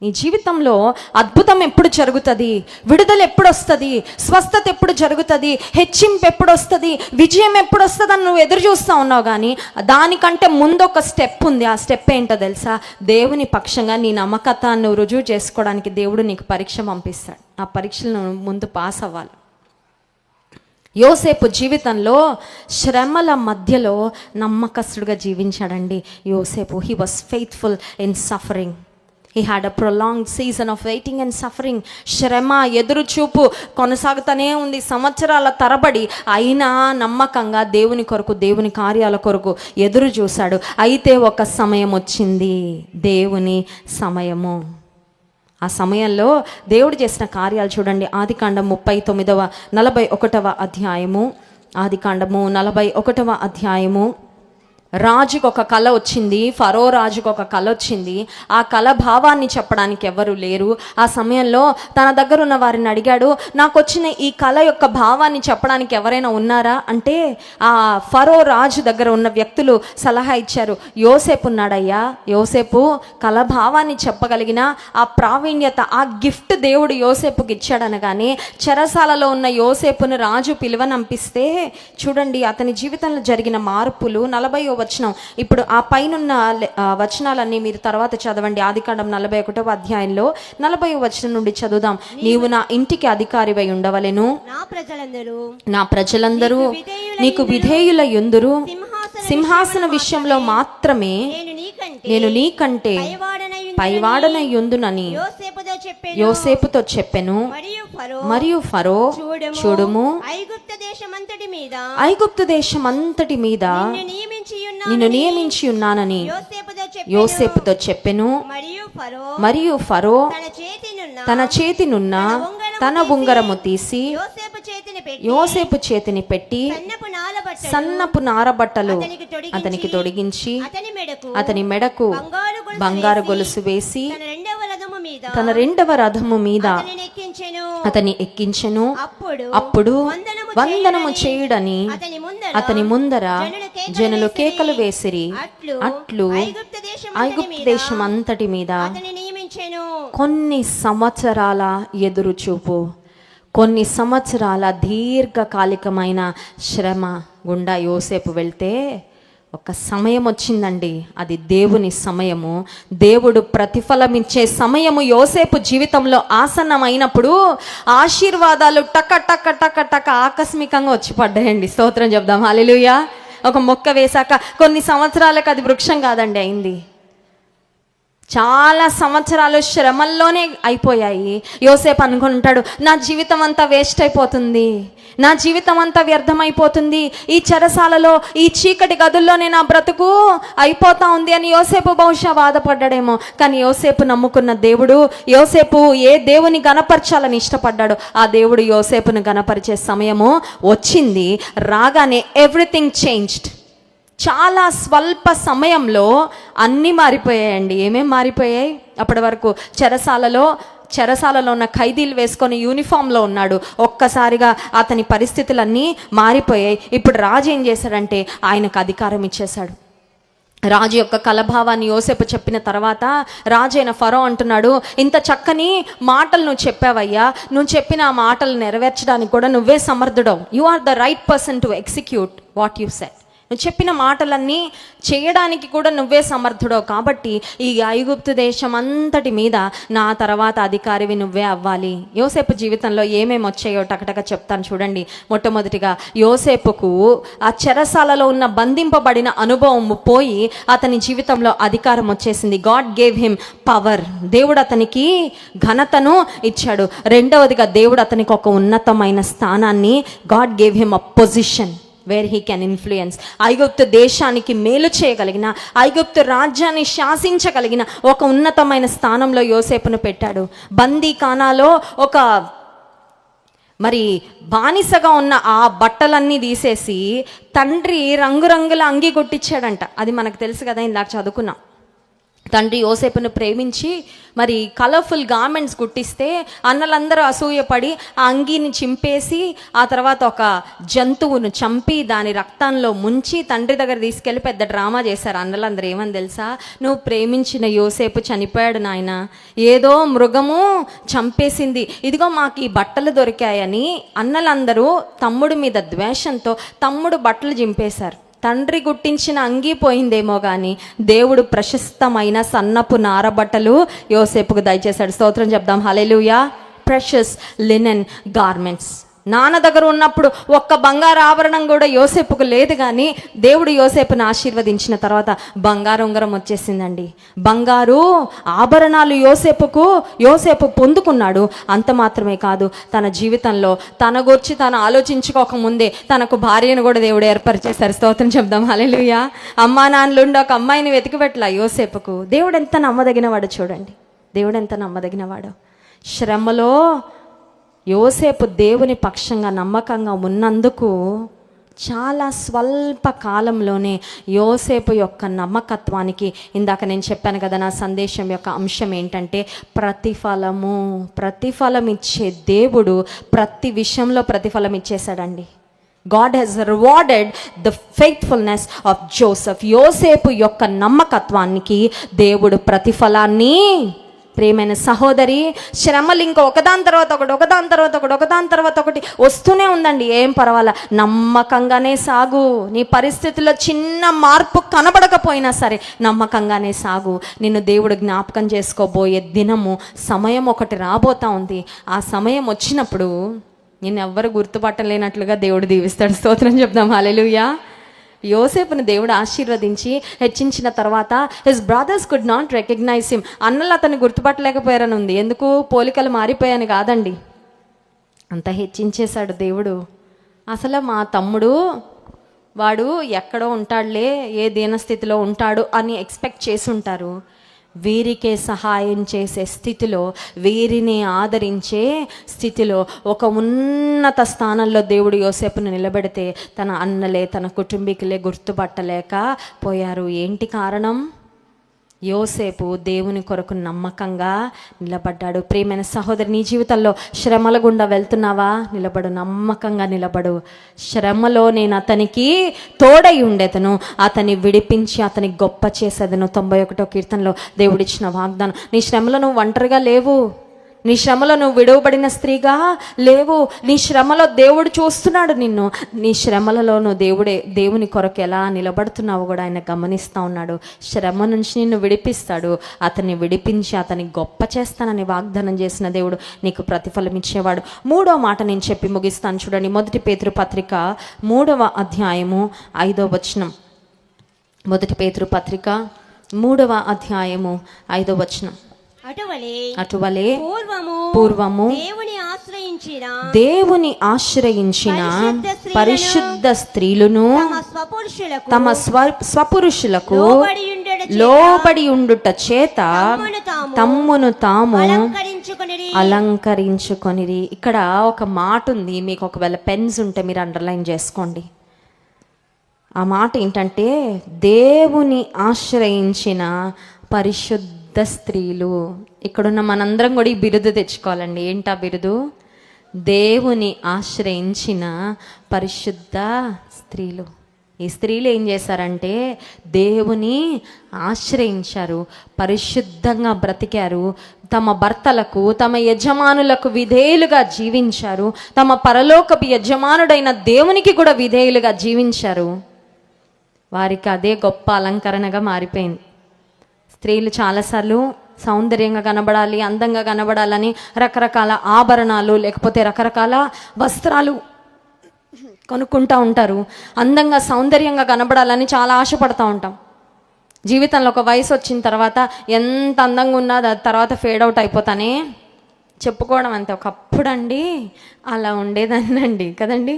నీ జీవితంలో అద్భుతం ఎప్పుడు జరుగుతుంది, విడుదల ఎప్పుడు వస్తుంది, స్వస్థత ఎప్పుడు జరుగుతుంది, హెచ్చింపు ఎప్పుడు వస్తుంది, విజయం ఎప్పుడు వస్తుంది అని నువ్వు ఎదురు చూస్తూ ఉన్నావు. కానీ దానికంటే ముందు ఒక స్టెప్ ఉంది. ఆ స్టెప్ ఏంటో తెలుసా? దేవుని పక్షంగా నీ నమ్మకతాన్ని రుజువు చేసుకోవడానికి దేవుడు నీకు పరీక్ష పంపిస్తాడు. ఆ పరీక్షలు నువ్వు ముందు పాస్ అవ్వాలి. యోసేపు జీవితంలో శ్రమల మధ్యలో నమ్మకస్తుడుగా జీవించాడండి యోసేపు. He was faithful in suffering. He had a prolonged season of waiting and suffering. శ్రమ, ఎదురు చూపు కొనసాగుతూనే ఉంది సంవత్సరాల తరబడి. అయినా నమ్మకంగా దేవుని కొరకు, దేవుని కార్యాల కొరకు ఎదురు చూశాడు. అయితే ఒక సమయం వచ్చింది, దేవుని సమయము. ఆ సమయంలో దేవుడు చేసిన కార్యాలు చూడండి. ఆదికాండం 39-41 అధ్యాయము. ఆదికాండము 41 అధ్యాయము. రాజుకు ఒక కళ వచ్చింది, ఫరో రాజుకు ఒక కళ వచ్చింది. ఆ కళ భావాన్ని చెప్పడానికి ఎవరు లేరు. ఆ సమయంలో తన దగ్గర ఉన్న వారిని అడిగాడు, నాకు వచ్చిన ఈ కళ యొక్క భావాన్ని చెప్పడానికి ఎవరైనా ఉన్నారా అంటే ఆ ఫరో రాజు దగ్గర ఉన్న వ్యక్తులు సలహా ఇచ్చారు, యోసేపు ఉన్నాడయ్యా, యోసేపు కళ భావాన్ని చెప్పగలిగిన ఆ ప్రావీణ్యత, ఆ గిఫ్ట్ దేవుడు యోసేపుకి ఇచ్చాడనగానే చెరసాలలో ఉన్న యోసేపును రాజు పిలువనంపిస్తే చూడండి అతని జీవితంలో జరిగిన మార్పులు. 40వ వచనం. ఇప్పుడు ఆ పైనున్న వచనాలన్నీ మీరు తర్వాత చదవండి. ఆదికాండం 41వ అధ్యాయంలో 40వ వచనం నుండి చదువుదాం. నీవు నా ఇంటికి అధికారివై ఉండవలెను, నా ప్రజలందరూ నీకు విధేయుల యుందురు, సింహాసన విషయంలో మాత్రమే నేను నీకంటే పైవాడనై యుందునని యోసేపుతో చెప్పెను. మరియు ఫరో చూడుము, ఐగుప్తు దేశమంతటి మీద నిన్ను నియమించి ఉన్నానని యోసేపుతో చెప్పెను. మరియు ఫరో తన చేతినున్న తన ఉంగరము తీసి యోసేపు చేతిని పెట్టి సన్నపు నారబట్టలు అతనికి తొడిగించి అతని మెడకు బంగారు గొలుసు వేసి తన రెండవ రథము మీద అతని ఎక్కించెను. అప్పుడు వందనము చేయుడని అతని ముందర జనులు కేకలు వేసిరి. అట్లు ఐగుప్తు దేశం అంతటి మీద కొన్ని సంవత్సరాల ఎదురుచూపు, కొన్ని సంవత్సరాల దీర్ఘకాలికమైన శ్రమ గుండా యోసేపు వెళ్తే ఒక సమయం వచ్చిందండి. అది దేవుని సమయము, దేవుడు ప్రతిఫలం ఇచ్చే సమయము యోసేపు జీవితంలో ఆసన్నమైనప్పుడు ఆశీర్వాదాలు టక టక టక టక ఆకస్మికంగా వచ్చి పడ్డాయండి. స్తోత్రం చెప్దాం, హల్లెలూయా. ఒక మొక్క వేశాక కొన్ని సంవత్సరాలకు అది వృక్షం కాదండి అయింది. చాలా సంవత్సరాలు శ్రమల్లోనే అయిపోయాయి. యోసేపు అనుకుంటాడు, నా జీవితం అంతా వేస్ట్ అయిపోతుంది, నా జీవితం అంతా వ్యర్థమైపోతుంది, ఈ చెరసాలలో ఈ చీకటి గదుల్లోనే నా బ్రతుకు అయిపోతా ఉంది అని యోసేపు బహుశా బాధపడ్డాడేమో. కానీ యోసేపు నమ్ముకున్న దేవుడు, యోసేపు ఏ దేవుని గణపరచాలని ఇష్టపడ్డాడు ఆ దేవుడు యోసేపును గణపరిచే సమయము వచ్చింది. రాగానే ఎవ్రీథింగ్ చేంజ్డ్. చాలా స్వల్ప సమయంలో అన్నీ మారిపోయాయండి. ఏమేం మారిపోయాయి? అప్పటి వరకు చెరసాలలో ఉన్న ఖైదీలు వేసుకొని యూనిఫామ్లో ఉన్నాడు. ఒక్కసారిగా అతని పరిస్థితులన్నీ మారిపోయాయి. ఇప్పుడు రాజు ఏం చేశాడంటే ఆయనకు అధికారం ఇచ్చేశాడు. రాజు యొక్క కలభావాన్ని యోసేపు చెప్పిన తర్వాత రాజు అయిన ఫరో అంటున్నాడు, ఇంత చక్కని మాటలు నువ్వు చెప్పావయ్యా, నువ్వు చెప్పిన ఆ మాటలు నెరవేర్చడానికి కూడా నువ్వే సమర్థుడవు. You are the right person to execute what you said. నువ్వు చెప్పిన మాటలన్నీ చేయడానికి కూడా నువ్వే సమర్థుడవు. కాబట్టి ఈ ఐగుప్తు దేశం అంతటి మీద నా తర్వాత అధికారివి నువ్వే అవ్వాలి. యోసేపు జీవితంలో ఏమేమి వచ్చాయో టకటక చెప్తాను చూడండి. మొట్టమొదటిగా యోసేపుకు ఆ చెరసాలలో ఉన్న బంధింపబడిన అనుభవం పోయి అతని జీవితంలో అధికారం వచ్చేసింది. God gave him power. దేవుడు అతనికి ఘనతను ఇచ్చాడు. రెండవదిగా దేవుడు అతనికి ఒక ఉన్నతమైన స్థానాన్ని, God gave him a position where he can influence. ఐగుప్తు దేశానికి మేలు చేయగలిగిన, ఐగుప్తు రాజ్యాన్ని శాసించగలిగిన ఒక ఉన్నతమైన స్థానంలో యోసేపును పెట్టాడు. బందీఖానాలో ఒక బానిసగా ఉన్న ఆ బట్టలన్నీ తీసేసి తండ్రి రంగురంగుల అంగి కొట్టించాడంట. అది మనకు తెలుసు కదా, ఇందాక చదువుకున్నాం. తండ్రి యోసేపును ప్రేమించి కలర్ఫుల్ గార్మెంట్స్ కుట్టిస్తే అన్నలందరూ అసూయపడి ఆ అంగీని చింపేసి ఆ తర్వాత ఒక జంతువును చంపి దాని రక్తంలో ముంచి తండ్రి దగ్గర తీసుకెళ్ళి పెద్ద డ్రామా చేశారు అన్నలందరూ. ఏమని తెలుసా? నువ్వు ప్రేమించిన యోసేపు చనిపోయాడు నాయన, ఏదో మృగము చంపేసింది, ఇదిగో మాకు ఈ బట్టలు దొరికాయని అన్నలందరూ తమ్ముడి మీద ద్వేషంతో తమ్ముడు బట్టలు చింపేశారు. తండ్రి గుట్టించిన అంగీ పోయిందేమో కానీ దేవుడు ప్రశస్తమైన సన్నపు నారబట్టలు యోసేపుకు దయచేశాడు. స్తోత్రం చెప్దాం, హల్లెలూయా. Precious linen garments. నాన్న దగ్గర ఉన్నప్పుడు ఒక్క బంగారు ఆభరణం కూడా యోసేపుకు లేదు, కానీ దేవుడు యోసేపును ఆశీర్వదించిన తర్వాత బంగారు ఉంగరం వచ్చేసిందండి. బంగారు ఆభరణాలు యోసేపు పొందుకున్నాడు. అంత మాత్రమే కాదు, తన జీవితంలో తన గురించి తను ఆలోచించుకోకముందే తనకు భార్యను కూడా దేవుడు ఏర్పరిచేశారు. స్తోత్రం చెప్దాం, హల్లెలూయా. అమ్మా నాన్నలుండి ఒక అమ్మాయిని వెతికిపెట్టలా యోసేపుకు. దేవుడు ఎంత నమ్మదగినవాడు చూడండి, దేవుడు ఎంత నమ్మదగినవాడు. శ్రమలో యోసేపు దేవుని పక్షంగా నమ్మకంగా ఉన్నందుకు చాలా స్వల్ప కాలంలోనే యోసేపు యొక్క నమ్మకత్వానికి, ఇందాక నేను చెప్పాను కదా నా సందేశం యొక్క అంశం ఏంటంటే ప్రతిఫలం ఇచ్చే దేవుడు ప్రతి విషయంలో ప్రతిఫలం ఇచ్చేశాడండి. God has rewarded the faithfulness of Joseph. యోసేపు యొక్క నమ్మకత్వానికి దేవుడు ప్రతిఫలాన్ని, ప్రియమైన సహోదరి, శ్రమలు ఇంకా ఒకదాని తర్వాత ఒకటి వస్తూనే ఉందండి. ఏం పర్వాలా, నమ్మకంగానే సాగు. నీ పరిస్థితుల్లో చిన్న మార్పు కనబడకపోయినా సరే నమ్మకంగానే సాగు. నిన్ను దేవుడు జ్ఞాపకం చేసుకోబోయే దినము, సమయం ఒకటి రాబోతా ఉంది. ఆ సమయం వచ్చినప్పుడు నిన్ను ఎవ్వరు గుర్తుపట్టలేనట్లుగా దేవుడు దీవిస్తాడు. స్తోత్రం చెప్దాం, హల్లెలూయా. యోసేపును దేవుడు ఆశీర్వదించి హెచ్చించిన తర్వాత his brothers could not recognise him. అన్నలు అతన్ని గుర్తుపట్టలేకపోయారని ఉంది. ఎందుకు? పోలికలు మారిపోయాను కాదండి, అంత హెచ్చించేశాడు దేవుడు. అసలు మా తమ్ముడు వాడు ఎక్కడో ఉంటాడులే, ఏ దీనస్థితిలో ఉంటాడు అని ఎక్స్పెక్ట్ చేసి ఉంటారు. వీరికే సహాయం చేసే స్థితిలో, వీరిని ఆదరించే స్థితిలో ఒక ఉన్నత స్థానంలో దేవుడు యోసేపును నిలబెడితే తన అన్నలే, తన కుటుంబీకులే గుర్తుపట్టలేక పోయారు. ఏంటి కారణం? యోసేపు దేవుని కొరకు నమ్మకంగా నిలబడ్డాడు. ప్రియమైన సహోదరి, నీ జీవితంలో శ్రమల గుండా వెళ్తున్నావా? నిలబడు, నమ్మకంగా నిలబడు. శ్రమలో నేను అతనికి తోడై ఉండేదను, అతని విడిపించి అతని గొప్ప చేసేదను. 91వ కీర్తనలో దేవుడిచ్చిన వాగ్దానం. నీ శ్రమలో నువ్వు ఒంటరిగా లేవు. నీ శ్రమలో నువ్వు విడువబడిన స్త్రీగా లేవు. నీ శ్రమలో దేవుడు చూస్తున్నాడు నిన్ను. నీ శ్రమలలో నువ్వు దేవుని కొరకు ఎలా నిలబడుతున్నావు కూడా ఆయన గమనిస్తూ ఉన్నాడు. శ్రమ నుంచి నిన్ను విడిపిస్తాడు. అతన్ని విడిపించి అతన్ని గొప్ప చేస్తానని వాగ్దానం చేసిన దేవుడు నీకు ప్రతిఫలం ఇచ్చేవాడు. 3వ మాట నేను చెప్పి ముగిస్తాను చూడండి. 1 పేతురు పత్రిక 3వ అధ్యాయము 5వ వచనం. 1 పేతురు పత్రిక 3వ అధ్యాయము 5వ వచనం. అటువలే పూర్వము దేవుని ఆశ్రయించిన పరిశుద్ధ స్త్రీలను తమ స్వపురుషులకు లోబడి ఉండుట చేత తమ్మును తాము అలంకరించుకొనిరి. ఇక్కడ ఒక మాట ఉంది, మీకు ఒకవేళ పెన్స్ ఉంటే మీరు అండర్లైన్ చేసుకోండి. ఆ మాట ఏంటంటే, దేవుని ఆశ్రయించిన పరిశుద్ధ స్త్రీలు. ఇక్కడున్న మనందరం కూడా ఈ బిరుదు తెచ్చుకోవాలండి. ఏంటా బిరుదు? దేవుని ఆశ్రయించిన పరిశుద్ధ స్త్రీలు. ఈ స్త్రీలు ఏం చేశారంటే దేవుని ఆశ్రయించారు, పరిశుద్ధంగా బ్రతికారు, తమ భర్తలకు, తమ యజమానులకు విధేయులుగా జీవించారు, తమ పరలోకపు యజమానుడైన దేవునికి కూడా విధేయులుగా జీవించారు. వారికి అదే గొప్ప అలంకరణగా మారిపోయింది. స్త్రీలు చాలాసార్లు సౌందర్యంగా కనబడాలి, అందంగా కనబడాలని రకరకాల ఆభరణాలు లేకపోతే రకరకాల వస్త్రాలు కొనుక్కుంటూ ఉంటారు. అందంగా సౌందర్యంగా కనబడాలని చాలా ఆశపడుతూ ఉంటాం. జీవితంలో ఒక వయసు వచ్చిన తర్వాత ఎంత అందంగా ఉన్నా తర్వాత ఫేడ్ అవుట్ అయిపోతానే చెప్పుకోవడం అంతే. ఒకప్పుడు అండి అలా ఉండేదాన్నండి కదండి.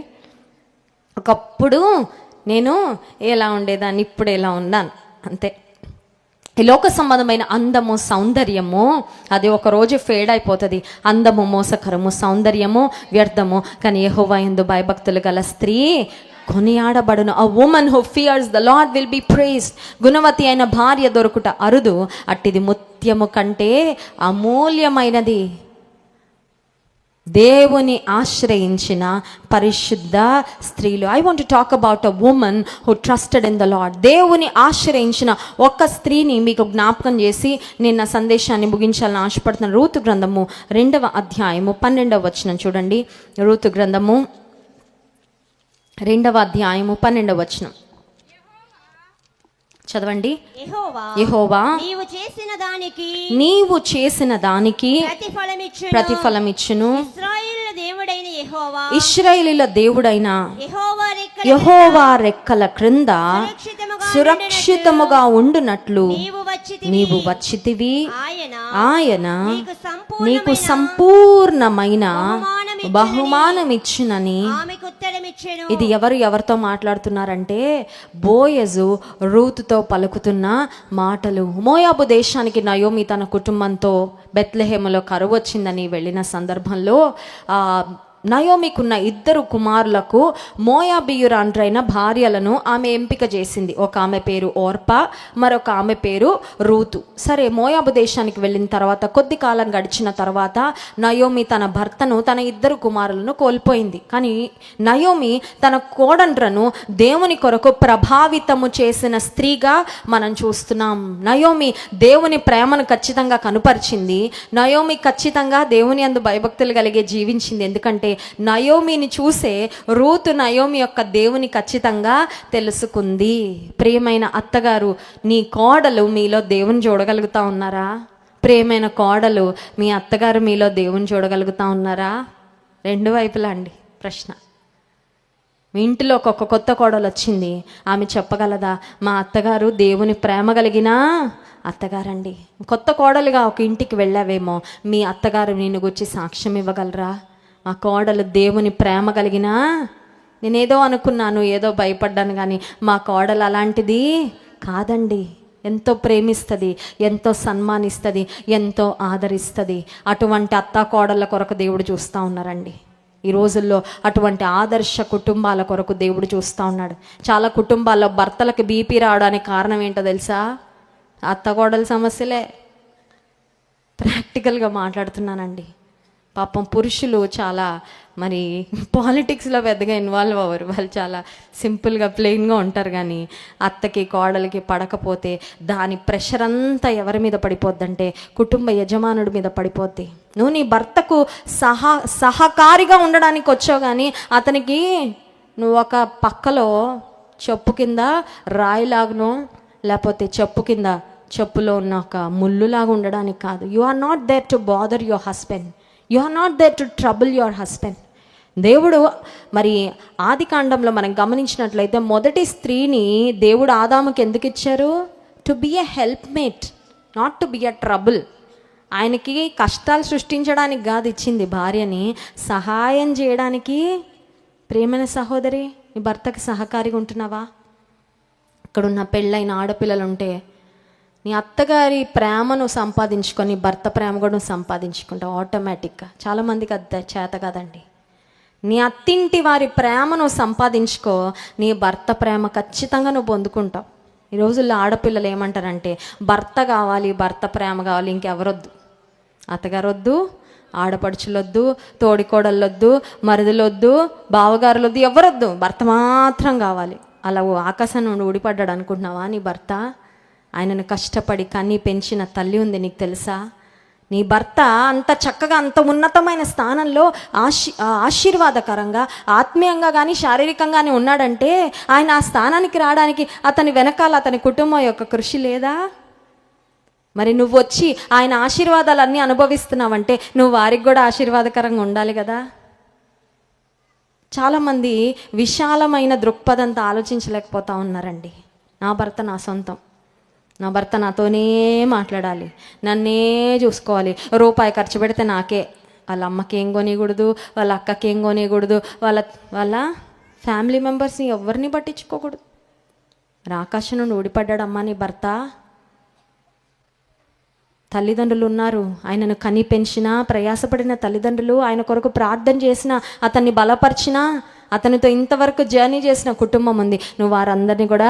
ఒకప్పుడు నేను ఎలా ఉండేదాన్ని, ఇప్పుడు ఎలా ఉన్నాను అంతే. ఈ లోక సంబంధమైన అందము, సౌందర్యము అది ఒకరోజు ఫేడ్ అయిపోతుంది. అందము మోసకరము, సౌందర్యము వ్యర్థము. కానీ యెహోవా యందు భయభక్తులు గల స్త్రీ కొనియాడబడును. A woman who fears the Lord will be praised. గుణవతి అయిన భార్య దొరుకుట అరుదు, అట్టిది ముత్యము కంటే అమూల్యమైనది. దేవుని ఆశ్రయించిన పరిశుద్ధ స్త్రీలు. I want to talk about a women who trusted in the lord. దేవుని ఆశ్రయించిన ఒక స్త్రీని మీకు జ్ఞాపకం చేసి నేను నా సందేశాన్ని ముగించాలని ఆశపడుతున్నాను. రూతు గ్రంథము 2వ అధ్యాయము 12వ వచనం చూడండి. రూతు గ్రంథము 2వ అధ్యాయము 12వ వచనం చదవండి. యెహోవా నీవు చేసిన దానికి ప్రతిఫలమిచ్చును. ఇశ్రాయేలీయుల దేవుడైన యెహోవా రెక్కల క్రింద సురక్షితముగా ఉండునట్లు నీవు వచ్చితివి. ఆయన నీకు సంపూర్ణమైన బహుమానమిచ్చునని. ఇది ఎవరితో మాట్లాడుతున్నారంటే బోయజు రూతుతో పలుకుతున్న మాటలు. మోయాబు దేశానికి నయోమి తన కుటుంబంతో బెత్లెహేములో కరువు వచ్చిందని వెళ్ళిన సందర్భంలో నయోమికున్న 2 కుమారులకు మోయాబీయురాండ్రైన భార్యలను ఆమె ఎంపిక చేసింది. ఒక ఆమె పేరు ఓర్పా, మరొక ఆమె పేరు రూతు. సరే, మోయాబు దేశానికి వెళ్ళిన తర్వాత కొద్ది కాలం గడిచిన తర్వాత నయోమి తన భర్తను, తన 2 కుమారులను కోల్పోయింది. కానీ నయోమి తన కోడండ్రను దేవుని కొరకు ప్రభావితము చేసిన స్త్రీగా మనం చూస్తున్నాం. నయోమి దేవుని ప్రేమను ఖచ్చితంగా కనుపరిచింది. నయోమి ఖచ్చితంగా దేవుని యందు భయభక్తులు కలిగే జీవించింది. ఎందుకంటే నయోమిని చూసే రూతు నయోమి యొక్క దేవుని ఖచ్చితంగా తెలుసుకుంది. ప్రియమైన అత్తగారు, నీ కోడలు మీలో దేవుని చూడగలుగుతా ఉన్నారా? ప్రియమైన కోడలు, మీ అత్తగారు మీలో దేవుని చూడగలుగుతా ఉన్నారా? 2 వైపులా అండి ప్రశ్న. మీ ఇంటిలో ఒక కొత్త కోడలు వచ్చింది, ఆమె చెప్పగలదా మా అత్తగారు దేవుని ప్రేమ కలిగిన అత్తగారండి? కొత్త కోడలుగా ఒక ఇంటికి వెళ్ళావేమో, మీ అత్తగారు నిన్ను గురించి సాక్ష్యం ఇవ్వగలరా? మా కోడలు దేవుని ప్రేమ కలిగిన, నేనేదో అనుకున్నాను, ఏదో భయపడ్డాను, కానీ మా కోడలు అలాంటిది కాదండి. ఎంతో ప్రేమిస్తుంది, ఎంతో సన్మానిస్తుంది, ఎంతో ఆదరిస్తుంది. అటువంటి అత్తా కోడళ్ళ కొరకు దేవుడు చూస్తూ ఉన్నారండి. ఈ రోజుల్లో అటువంటి ఆదర్శ కుటుంబాల కొరకు దేవుడు చూస్తూ ఉన్నాడు. చాలా కుటుంబాల్లో భర్తలకు బీపీ రావడానికి కారణం ఏంటో తెలుసా? అత్తకోడల సమస్యలే. ప్రాక్టికల్గా మాట్లాడుతున్నానండి. పాపం పురుషులు చాలా మరి పాలిటిక్స్లో పెద్దగా ఇన్వాల్వ్ అవ్వరు. వాళ్ళు చాలా సింపుల్గా ప్లెయిన్గా ఉంటారు. కానీ అత్తకి కోడలికి పడకపోతే దాని ప్రెషర్ అంతా ఎవరి మీద పడిపోద్దంటే కుటుంబ యజమానుడి మీద పడిపోద్ది. నువ్వు నీ భర్తకు సహకారిగా ఉండడానికి వచ్చావు, కానీ అతనికి నువ్వు ఒక పక్కలో చెప్పు కింద రాయిలాగనో లేకపోతే చెప్పు కింద చెప్పులో ఉన్న ఒక ముళ్ళులాగా ఉండడానికి కాదు. You are not there to bother your husband, you are not there to trouble your husband. దేవుడు మరి ఆది కాండంలో మనం గమనించినట్లయితే మొదటి స్త్రీని దేవుడు ఆదాముకి ఎందుకు ఇచ్చారు? To be a helpmate, not to be a trouble. ఆయనకి కష్టాలు సృష్టించడానికి కాదు ఇచ్చింది భార్యని, సహాయం చేయడానికి. ప్రేమైన సహోదరి, నీ భర్తకి సహకారిగా ఉంటున్నావా? ఇక్కడున్న పెళ్ళైన ఆడపిల్లలు ఉంటే నీ అత్తగారి ప్రేమను సంపాదించుకొని భర్త ప్రేమ కూడా నువ్వు సంపాదించుకుంటావు ఆటోమేటిక్గా. చాలామందికి అది చేత కాదండి. నీ అత్తింటి వారి ప్రేమను సంపాదించుకో, నీ భర్త ప్రేమ ఖచ్చితంగా నువ్వు పొందుకుంటావు. ఈ రోజుల్లో ఆడపిల్లలు ఏమంటారంటే భర్త కావాలి, భర్త ప్రేమ కావాలి, ఇంకెవరొద్దు. అత్తగారొద్దు, ఆడపడుచులొద్దు, తోడికోడళ్ళొద్దు, మరుదులొద్దు, బావగారులొద్దు, ఎవరొద్దు, భర్త మాత్రం కావాలి. అలా ఆకాశం నుండి ఊడిపడ్డాడు అనుకుంటున్నావా నీ భర్త? ఆయనను కష్టపడి కన్నీ పెంచిన తల్లి ఉంది, నీకు తెలుసా? నీ భర్త అంత చక్కగా అంత ఉన్నతమైన స్థానంలో ఆశీర్వాదకరంగా ఆత్మీయంగా కానీ శారీరకంగానే ఉన్నాడంటే ఆయన ఆ స్థానానికి రావడానికి అతని వెనకాల అతని కుటుంబం యొక్క కృషి లేదా? మరి నువ్వు వచ్చి ఆయన ఆశీర్వాదాలన్నీ అనుభవిస్తున్నావంటే నువ్వు వారికి కూడా ఆశీర్వాదకరంగా ఉండాలి కదా. చాలామంది విశాలమైన దృక్పథంతో ఆలోచించలేకపోతా ఉన్నారండి. నా భర్త నా సొంతం, నా భర్త నాతోనే మాట్లాడాలి, నన్నే చూసుకోవాలి, రూపాయి ఖర్చు పెడితే నాకే. వాళ్ళ అమ్మకి ఏం కొనియకూడదు, వాళ్ళ అక్కకి ఏం కొనియకూడదు, వాళ్ళ ఫ్యామిలీ మెంబర్స్ని ఎవరిని పట్టించుకోకూడదు. ఆకాశం నుండి ఊడిపడ్డాడమ్మా నీ భర్త. తల్లిదండ్రులు ఉన్నారు, ఆయనను కని పెంచినా ప్రయాసపడిన తల్లిదండ్రులు, ఆయన కొరకు ప్రార్థన చేసిన, అతన్ని బలపరిచినా, అతనితో ఇంతవరకు జర్నీ చేసిన కుటుంబం ఉంది. నువ్వు వారందరినీ కూడా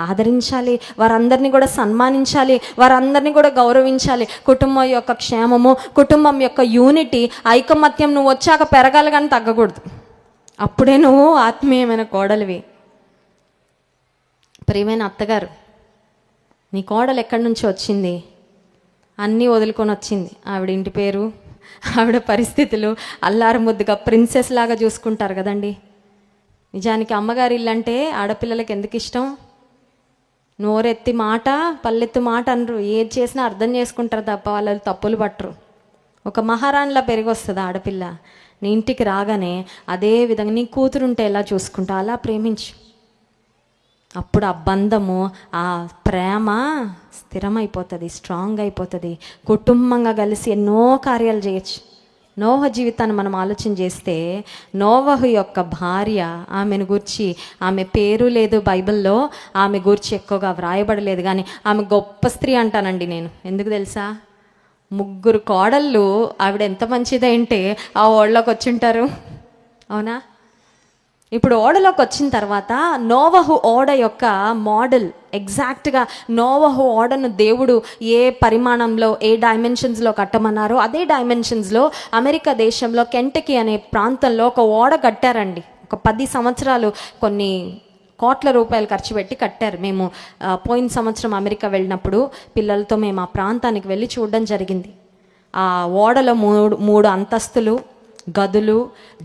ఆదరించాలి, వారందరినీ కూడా సన్మానించాలి, వారందరినీ కూడా గౌరవించాలి. కుటుంబం యొక్క క్షేమము, కుటుంబం యొక్క యూనిటీ, ఐకమత్యం నువ్వు వచ్చాక పెరగాలి కానీ తగ్గకూడదు. అప్పుడే నువ్వు ఆత్మీయమైన కోడలివి. ప్రియమైన అత్తగారు, నీ కోడలు ఎక్కడి నుంచి వచ్చింది? అన్నీ వదులుకొని వచ్చింది. ఆవిడ ఇంటి పేరు, ఆవిడ పరిస్థితులు, అల్లారు ముద్దుగా ప్రిన్సెస్ లాగా చూసుకుంటారు కదండి. నిజానికి అమ్మగారి ఇల్లు అంటే ఆడపిల్లలకి ఎందుకు ఇష్టం? నోరెత్తి మాట పల్లెత్తి మాట అనరు, ఏది చేసినా అర్థం చేసుకుంటారు తప్ప వాళ్ళు తప్పులు పట్టరు. ఒక మహారాణిలా పెరిగి వస్తుంది ఆడపిల్ల. నీ ఇంటికి రాగానే అదే విధంగా నీ కూతురుంటే ఎలా చూసుకుంటా అలా ప్రేమించు. అప్పుడు ఆ బంధము, ఆ ప్రేమ స్థిరమైపోతుంది, స్ట్రాంగ్ అయిపోతుంది. కుటుంబంగా కలిసి ఎన్నో కార్యాలు చేయొచ్చు. నోహ జీవితాన్ని మనం ఆలోచన చేస్తే, నోవహు యొక్క భార్య, ఆమెను గూర్చి, ఆమె పేరు లేదు బైబిల్లో, ఆమె గూర్చి ఎక్కువగా వ్రాయబడలేదు. కానీ ఆమె గొప్ప స్త్రీ అంటానండి నేను. ఎందుకు తెలుసా? 3 కోడళ్ళు. ఆవిడ ఎంత మంచిదంటే ఆ ఓళ్ళలోకి వచ్చింటారు, అవునా? ఇప్పుడు ఓడలోకి వచ్చిన తర్వాత నోవహు ఓడ యొక్క మోడల్, ఎగ్జాక్ట్గా నోవహు ఓడను దేవుడు ఏ పరిమాణంలో, ఏ డైమెన్షన్స్లో కట్టమన్నారో అదే డైమెన్షన్స్లో అమెరికా దేశంలో కెంటకీ అనే ప్రాంతంలో ఒక ఓడ కట్టారండి. ఒక 10 సంవత్సరాలు కొన్ని కోట్ల రూపాయలు ఖర్చు పెట్టి కట్టారు. మేము పోయిన సంవత్సరం అమెరికా వెళ్ళినప్పుడు పిల్లలతో మేము ఆ ప్రాంతానికి వెళ్ళి చూడడం జరిగింది. ఆ ఓడలో 3 అంతస్తులు, గదులు,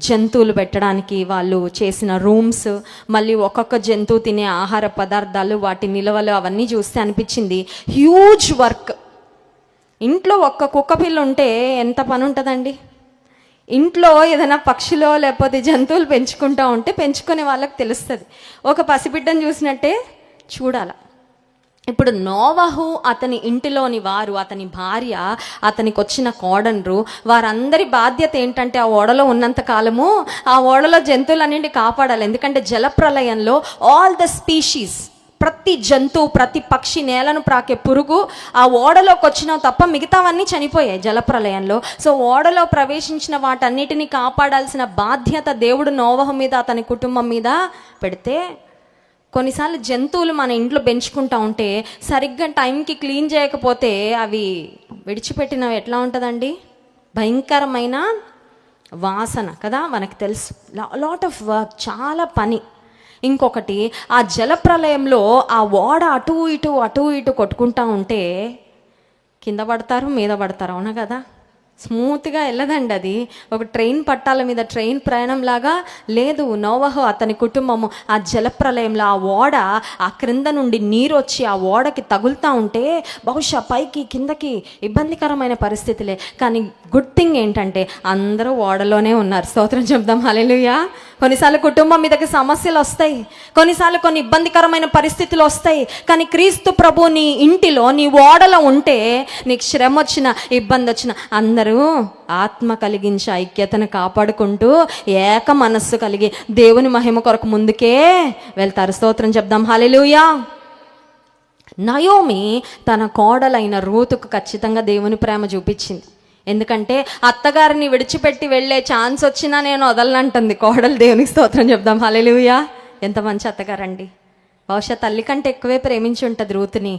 జంతువులు పెట్టడానికి వాళ్ళు చేసిన రూమ్స్, మళ్ళీ ఒక్కొక్క జంతువు తినే ఆహార పదార్థాలు, వాటి నిల్వలు, అవన్నీ చూస్తే అనిపించింది హ్యూజ్ వర్క్. ఇంట్లో ఒక్క కుక్క పిల్ల ఉంటే ఎంత పని ఉంటుందండి? ఇంట్లో ఏదైనా పక్షులో లేకపోతే జంతువులు పెంచుకుంటూ ఉంటే పెంచుకునే వాళ్ళకి తెలుస్తుంది. ఒక పసిబిడ్డను చూసినట్టే చూడాల. ఇప్పుడు నోవహు, అతని ఇంటిలోని వారు, అతని భార్య, అతనికి వచ్చిన కోడన్రు, వారందరి బాధ్యత ఏంటంటే ఆ ఓడలో ఉన్నంత కాలము ఆ ఓడలో జంతువులన్నింటినీ కాపాడాలి. ఎందుకంటే జలప్రలయంలో ఆల్ ద స్పీషీస్, ప్రతి జంతువు, ప్రతి పక్షి, నేలను ప్రాకే పురుగు ఆ ఓడలోకి వచ్చినా తప్ప మిగతావన్నీ చనిపోయాయి జలప్రలయంలో. సో ఓడలో ప్రవేశించిన వాటన్నిటిని కాపాడాల్సిన బాధ్యత దేవుడు నోవహు మీద, అతని కుటుంబం మీద పెడితే, కొన్నిసార్లు జంతువులు మన ఇంట్లో పెంచుకుంటా ఉంటే సరిగ్గా టైంకి క్లీన్ చేయకపోతే అవి విడిచిపెట్టినవి ఎట్లా ఉంటుందండి? భయంకరమైన వాసన కదా, మనకు తెలుసు. లాట్ ఆఫ్ వర్క్, చాలా పని. ఇంకొకటి, ఆ జలప్రలయంలో ఆ ఓడ అటు ఇటు కొట్టుకుంటా ఉంటే కింద పడతారు, మీద పడతారు, అవునా కదా? స్మూత్గా వెళ్ళదండి అది. ఒక ట్రైన్ పట్టాల మీద ట్రైన్ ప్రయాణం లాగా లేదు. నోవహు, అతని కుటుంబము ఆ జలప్రలయంలో ఆ ఓడ ఆ క్రింద నుండి నీరు వచ్చి ఆ ఓడకి తగులుతూ ఉంటే బహుశా పైకి కిందకి ఇబ్బందికరమైన పరిస్థితులే. కానీ గుడ్ థింగ్ ఏంటంటే అందరూ ఓడలోనే ఉన్నారు. స్తోత్రం చెప్దాం, హల్లెలూయా. కొన్నిసార్లు కుటుంబం మీదకి సమస్యలు వస్తాయి, కొన్నిసార్లు కొన్ని ఇబ్బందికరమైన పరిస్థితులు వస్తాయి. కానీ క్రీస్తు ప్రభు నీ ఇంటిలో, నీ ఓడలో ఉంటే నీకు శ్రమ వచ్చిన, ఇబ్బంది వచ్చిన అందరూ ఆత్మ కలిగించే ఐక్యతను కాపాడుకుంటూ ఏక మనస్సు కలిగి దేవుని మహిమ కొరకు ముందుకే వెళ్తారు. స్తోత్రం చెప్దాం, హల్లెలూయా. నయోమి తన కోడలైన రూతుకు ఖచ్చితంగా దేవుని ప్రేమ చూపించింది. ఎందుకంటే అత్తగారిని విడిచిపెట్టి వెళ్ళే ఛాన్స్ వచ్చినా నేను వదలనంటుంది కోడలు. దేవునికి స్తోత్రం చెప్దాం, హల్లెలూయా. ఎంత మంచి అత్తగారండి. బహుశా తల్లి కంటే ఎక్కువే ప్రేమించి ఉంటుంది రూతుని.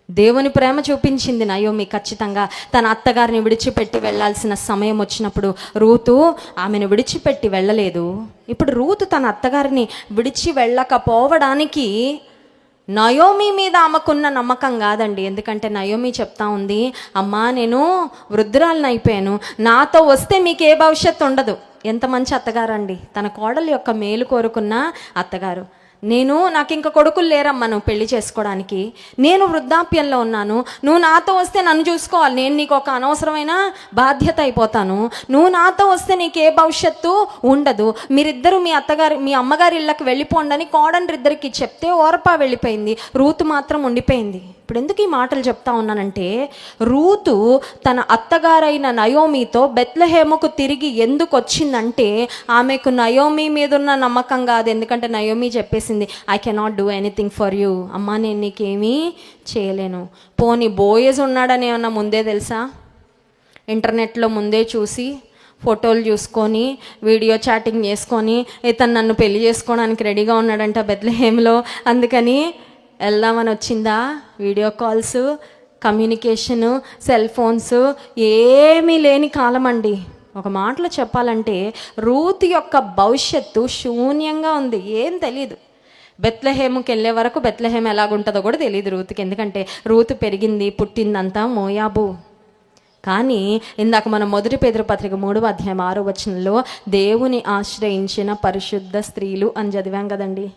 దేవుని ప్రేమ చూపించింది నయోమి. ఖచ్చితంగా తన అత్తగారిని విడిచిపెట్టి వెళ్ళాల్సిన సమయం వచ్చినప్పుడు రూతు ఆమెను విడిచిపెట్టి వెళ్ళలేదు. ఇప్పుడు రూతు తన అత్తగారిని విడిచి వెళ్ళకపోవడానికి నయోమి మీద ఆమెకున్న నమ్మకం కాదండి. ఎందుకంటే నయోమి చెప్తా ఉంది, అమ్మా నేను వృద్ధురాలను అయిపోయాను, నాతో వస్తే మీకు ఏ భవిష్యత్తు ఉండదు. ఎంత మంచి అత్తగారండి, తన కోడలి యొక్క మేలు కోరుకున్న అత్తగారు. నాకు ఇంక కొడుకులు లేరమ్మా నువ్వు పెళ్లి చేసుకోవడానికి, నేను వృద్ధాప్యంలో ఉన్నాను, నువ్వు నాతో వస్తే నన్ను చూసుకోవాలి, నేను నీకు ఒక అనవసరమైన బాధ్యత అయిపోతాను, నువ్వు నాతో వస్తే నీకు ఏ భవిష్యత్తు ఉండదు, మీరిద్దరూ మీ అమ్మగారి ఇళ్ళకి వెళ్ళిపోండి కోడళ్ళిద్దరికి చెప్తే ఓర్పా వెళ్ళిపోయింది, రూతు మాత్రం ఉండిపోయింది. ఇప్పుడు ఎందుకు ఈ మాటలు చెప్తా ఉన్నానంటే, రూతు తన అత్తగారైన నయోమితో బెత్లెహేముకు తిరిగి ఎందుకు వచ్చిందంటే ఆమెకు నయోమి మీద ఉన్న నమ్మకం కాదు. ఎందుకంటే నయోమి చెప్పేసింది, I cannot do anything for you, అమ్మా నేను నీకేమీ చేయలేను. పోనీ బోయజ్ ఉన్నాడని ఏమన్నా ముందే తెలుసా? ఇంటర్నెట్లో ముందే చూసి ఫోటోలు చూసుకొని వీడియో చాటింగ్ చేసుకొని ఇతను నన్ను పెళ్లి చేసుకోవడానికి రెడీగా ఉన్నాడంట బెత్లెహేమ్లో, అందుకని వెళ్దామని వచ్చిందా? Video calls, communication, cell phones ఏమీ లేని కాలం అండి. ఒక మాటలో చెప్పాలంటే రూతు యొక్క భవిష్యత్తు శూన్యంగా ఉంది, ఏం తెలీదు. బెత్లెహేముకి వెళ్ళే వరకు బెత్లెహేమ్ ఎలాగుంటుందో కూడా తెలియదు రూతుకి. ఎందుకంటే రూతు పెరిగింది, పుట్టిందంతా మోయాబు. కానీ ఇందాక మనం 1 పేతురు పత్రిక 3వ అధ్యాయం 6వ వచనంలో దేవుని ఆశ్రయించిన పరిశుద్ధ స్త్రీలు అని చదివాం కదండి.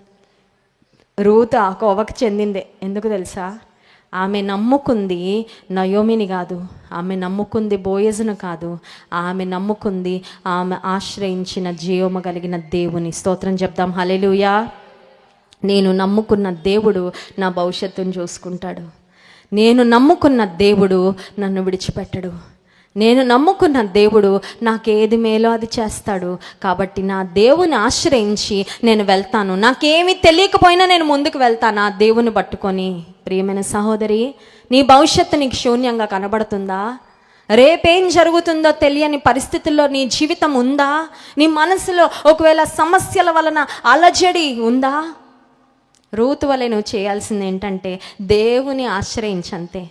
రూతు ఆ కోవకు చెందిందే. ఎందుకు తెలుసా? ఆమె నమ్ముకుంది నయోమిని కాదు, ఆమె నమ్ముకుంది బోయజును కాదు, ఆమె నమ్ముకుంది ఆమె ఆశ్రయించిన జీవము కలిగిన దేవుని. స్తోత్రం చెప్దాం, హల్లెలూయా. నేను నమ్ముకున్న దేవుడు నా భవిష్యత్తును చూసుకుంటాడు, నేను నమ్ముకున్న దేవుడు నన్ను విడిచిపెట్టడు, నేను నమ్ముకున్న దేవుడు నాకేది మేలో అది చేస్తాడు. కాబట్టి నా దేవుని ఆశ్రయించి నేను వెళ్తాను, నాకేమీ తెలియకపోయినా నేను ముందుకు వెళ్తాను ఆ దేవుని పట్టుకొని. ప్రియమైన సహోదరి, నీ భవిష్యత్తు నీకు శూన్యంగా కనబడుతుందా? రేపేం జరుగుతుందో తెలియని పరిస్థితుల్లో నీ జీవితం ఉందా? నీ మనసులో ఒకవేళ సమస్యల వలన అలజడి ఉందా? రూతు వలె నువ్వు చేయాల్సింది ఏంటంటే దేవుని ఆశ్రయించంతే.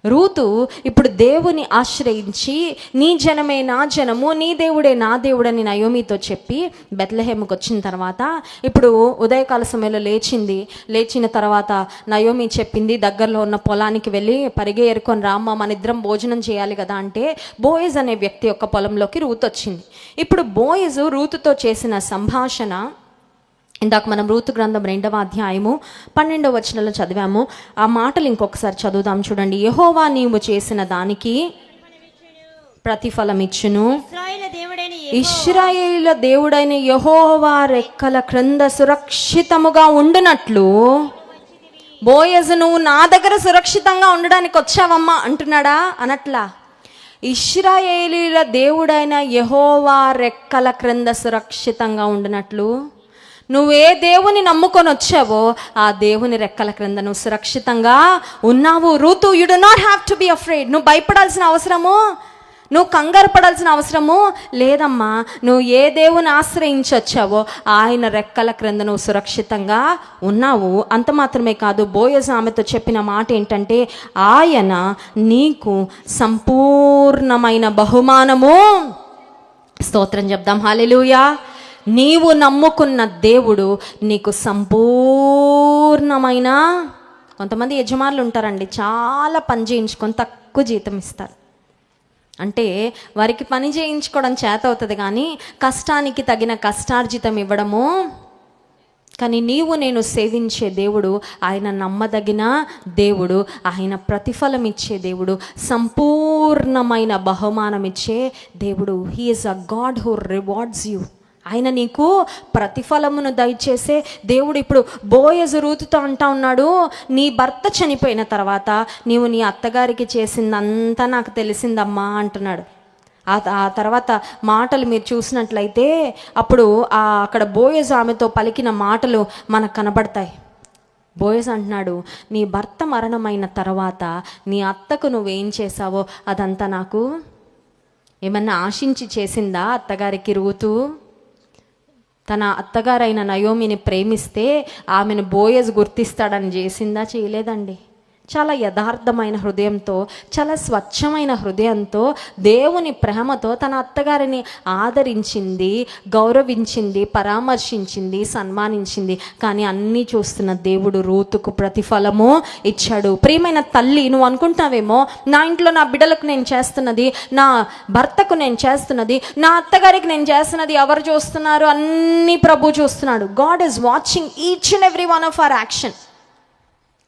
రూతు ఇప్పుడు దేవుని ఆశ్రయించి నీ జనమే నా జనము, నీ దేవుడే నా దేవుడని నయోమితో చెప్పి బెత్లెహేముకు వచ్చిన తర్వాత ఇప్పుడు ఉదయకాల సమయంలో లేచిన తర్వాత నయోమి చెప్పింది, దగ్గరలో ఉన్న పొలానికి వెళ్ళి పరిగె ఏరుకొని రామ్మ, మన ఇద్దరం భోజనం చేయాలి కదా అంటే బోయజ్ అనే వ్యక్తి యొక్క పొలంలోకి రూతు వచ్చింది. ఇప్పుడు బోయజు రూతుతో చేసిన సంభాషణ ఇందాక మనం రూతు గ్రంథం 2వ అధ్యాయము 12వ వచనంలో చదివాము. ఆ మాటలు ఇంకొకసారి చదువుదాం చూడండి. యెహోవా నీవు చేసిన దానికి ప్రతిఫలం ఇచ్చును, ఇశ్రాయేలు దేవుడైన యెహోవా రెక్కల క్రింద సురక్షితముగా ఉండునట్లు. బోయజు నువ్వు నా దగ్గర సురక్షితంగా ఉండడానికి వచ్చావమ్మా అంటున్నాడా? అనట్లా. ఇశ్రాయేలీల దేవుడైన యెహోవా రెక్కల క్రింద సురక్షితంగా ఉండునట్లు నువ్వు ఏ దేవుని నమ్ముకొని వచ్చావో ఆ దేవుని రెక్కల క్రింద నువ్వు సురక్షితంగా ఉన్నావు. Ruth, you do not have to be afraid. నువ్వు భయపడాల్సిన అవసరము, నువ్వు కంగారు పడాల్సిన అవసరము లేదమ్మా. నువ్వు ఏ దేవుని ఆశ్రయించి వచ్చావో ఆయన రెక్కల క్రింద నువ్వు సురక్షితంగా ఉన్నావు. అంత మాత్రమే కాదు, బోయజు ఆమెతో చెప్పిన మాట ఏంటంటే, ఆయన నీకు సంపూర్ణమైన బహుమానము. స్తోత్రం చెప్దాం, హల్లెలూయా. నీవు నమ్ముకున్న దేవుడు నీకు సంపూర్ణమైన. కొంతమంది యజమానులు ఉంటారండి, చాలా పని చేయించుకొని తక్కువ జీతం ఇస్తారు. అంటే వారికి పని చేయించుకోవడం చేత అవుతుంది, కానీ కష్టానికి తగిన కష్టార్జితం ఇవ్వడము. కానీ నీవు నేను సేవించే దేవుడు ఆయన నమ్మదగిన దేవుడు, ఆయన ప్రతిఫలం ఇచ్చే దేవుడు, సంపూర్ణమైన బహుమానం ఇచ్చే దేవుడు. He is a God who rewards you. ఆయన నీకు ప్రతిఫలమును దయచేసే దేవుడు. ఇప్పుడు బోయజు రూతుతో అంటా ఉన్నాడు, నీ భర్త చనిపోయిన తర్వాత నీవు నీ అత్తగారికి చేసిందంతా నాకు తెలిసిందమ్మా అంటున్నాడు. ఆ తర్వాత మాటలు మీరు చూసినట్లయితే అప్పుడు అక్కడ బోయజు ఆమెతో పలికిన మాటలు మనకు కనబడతాయి. బోయజు అంటున్నాడు, నీ భర్త మరణమైన తర్వాత నీ అత్తకు నువ్వేం చేసావో అదంతా నాకు ఏమన్నా ఆశించి చేసిందా అత్తగారికి రూతు? తన అత్తగారైన నయోమిని ప్రేమిస్తే ఆమెను బోయజు గుర్తిస్తాడని చేసిందా? చేయలేదండి. చాలా యథార్థమైన హృదయంతో, చాలా స్వచ్ఛమైన హృదయంతో, దేవుని ప్రేమతో తన అత్తగారిని ఆదరించింది, గౌరవించింది, పరామర్శించింది, సన్మానించింది. కానీ అన్నీ చూస్తున్న దేవుడు రూతుకు ప్రతిఫలము ఇచ్చాడు. ప్రియమైన తల్లి, నువ్వు అనుకుంటావేమో, నా ఇంట్లో నా బిడ్డలకు నేను చేస్తున్నది, నా భర్తకు నేను చేస్తున్నది, నా అత్తగారికి నేను చేస్తున్నది ఎవరు చూస్తున్నారు? అన్నీ ప్రభు చూస్తున్నాడు. God is watching each and every one of our action.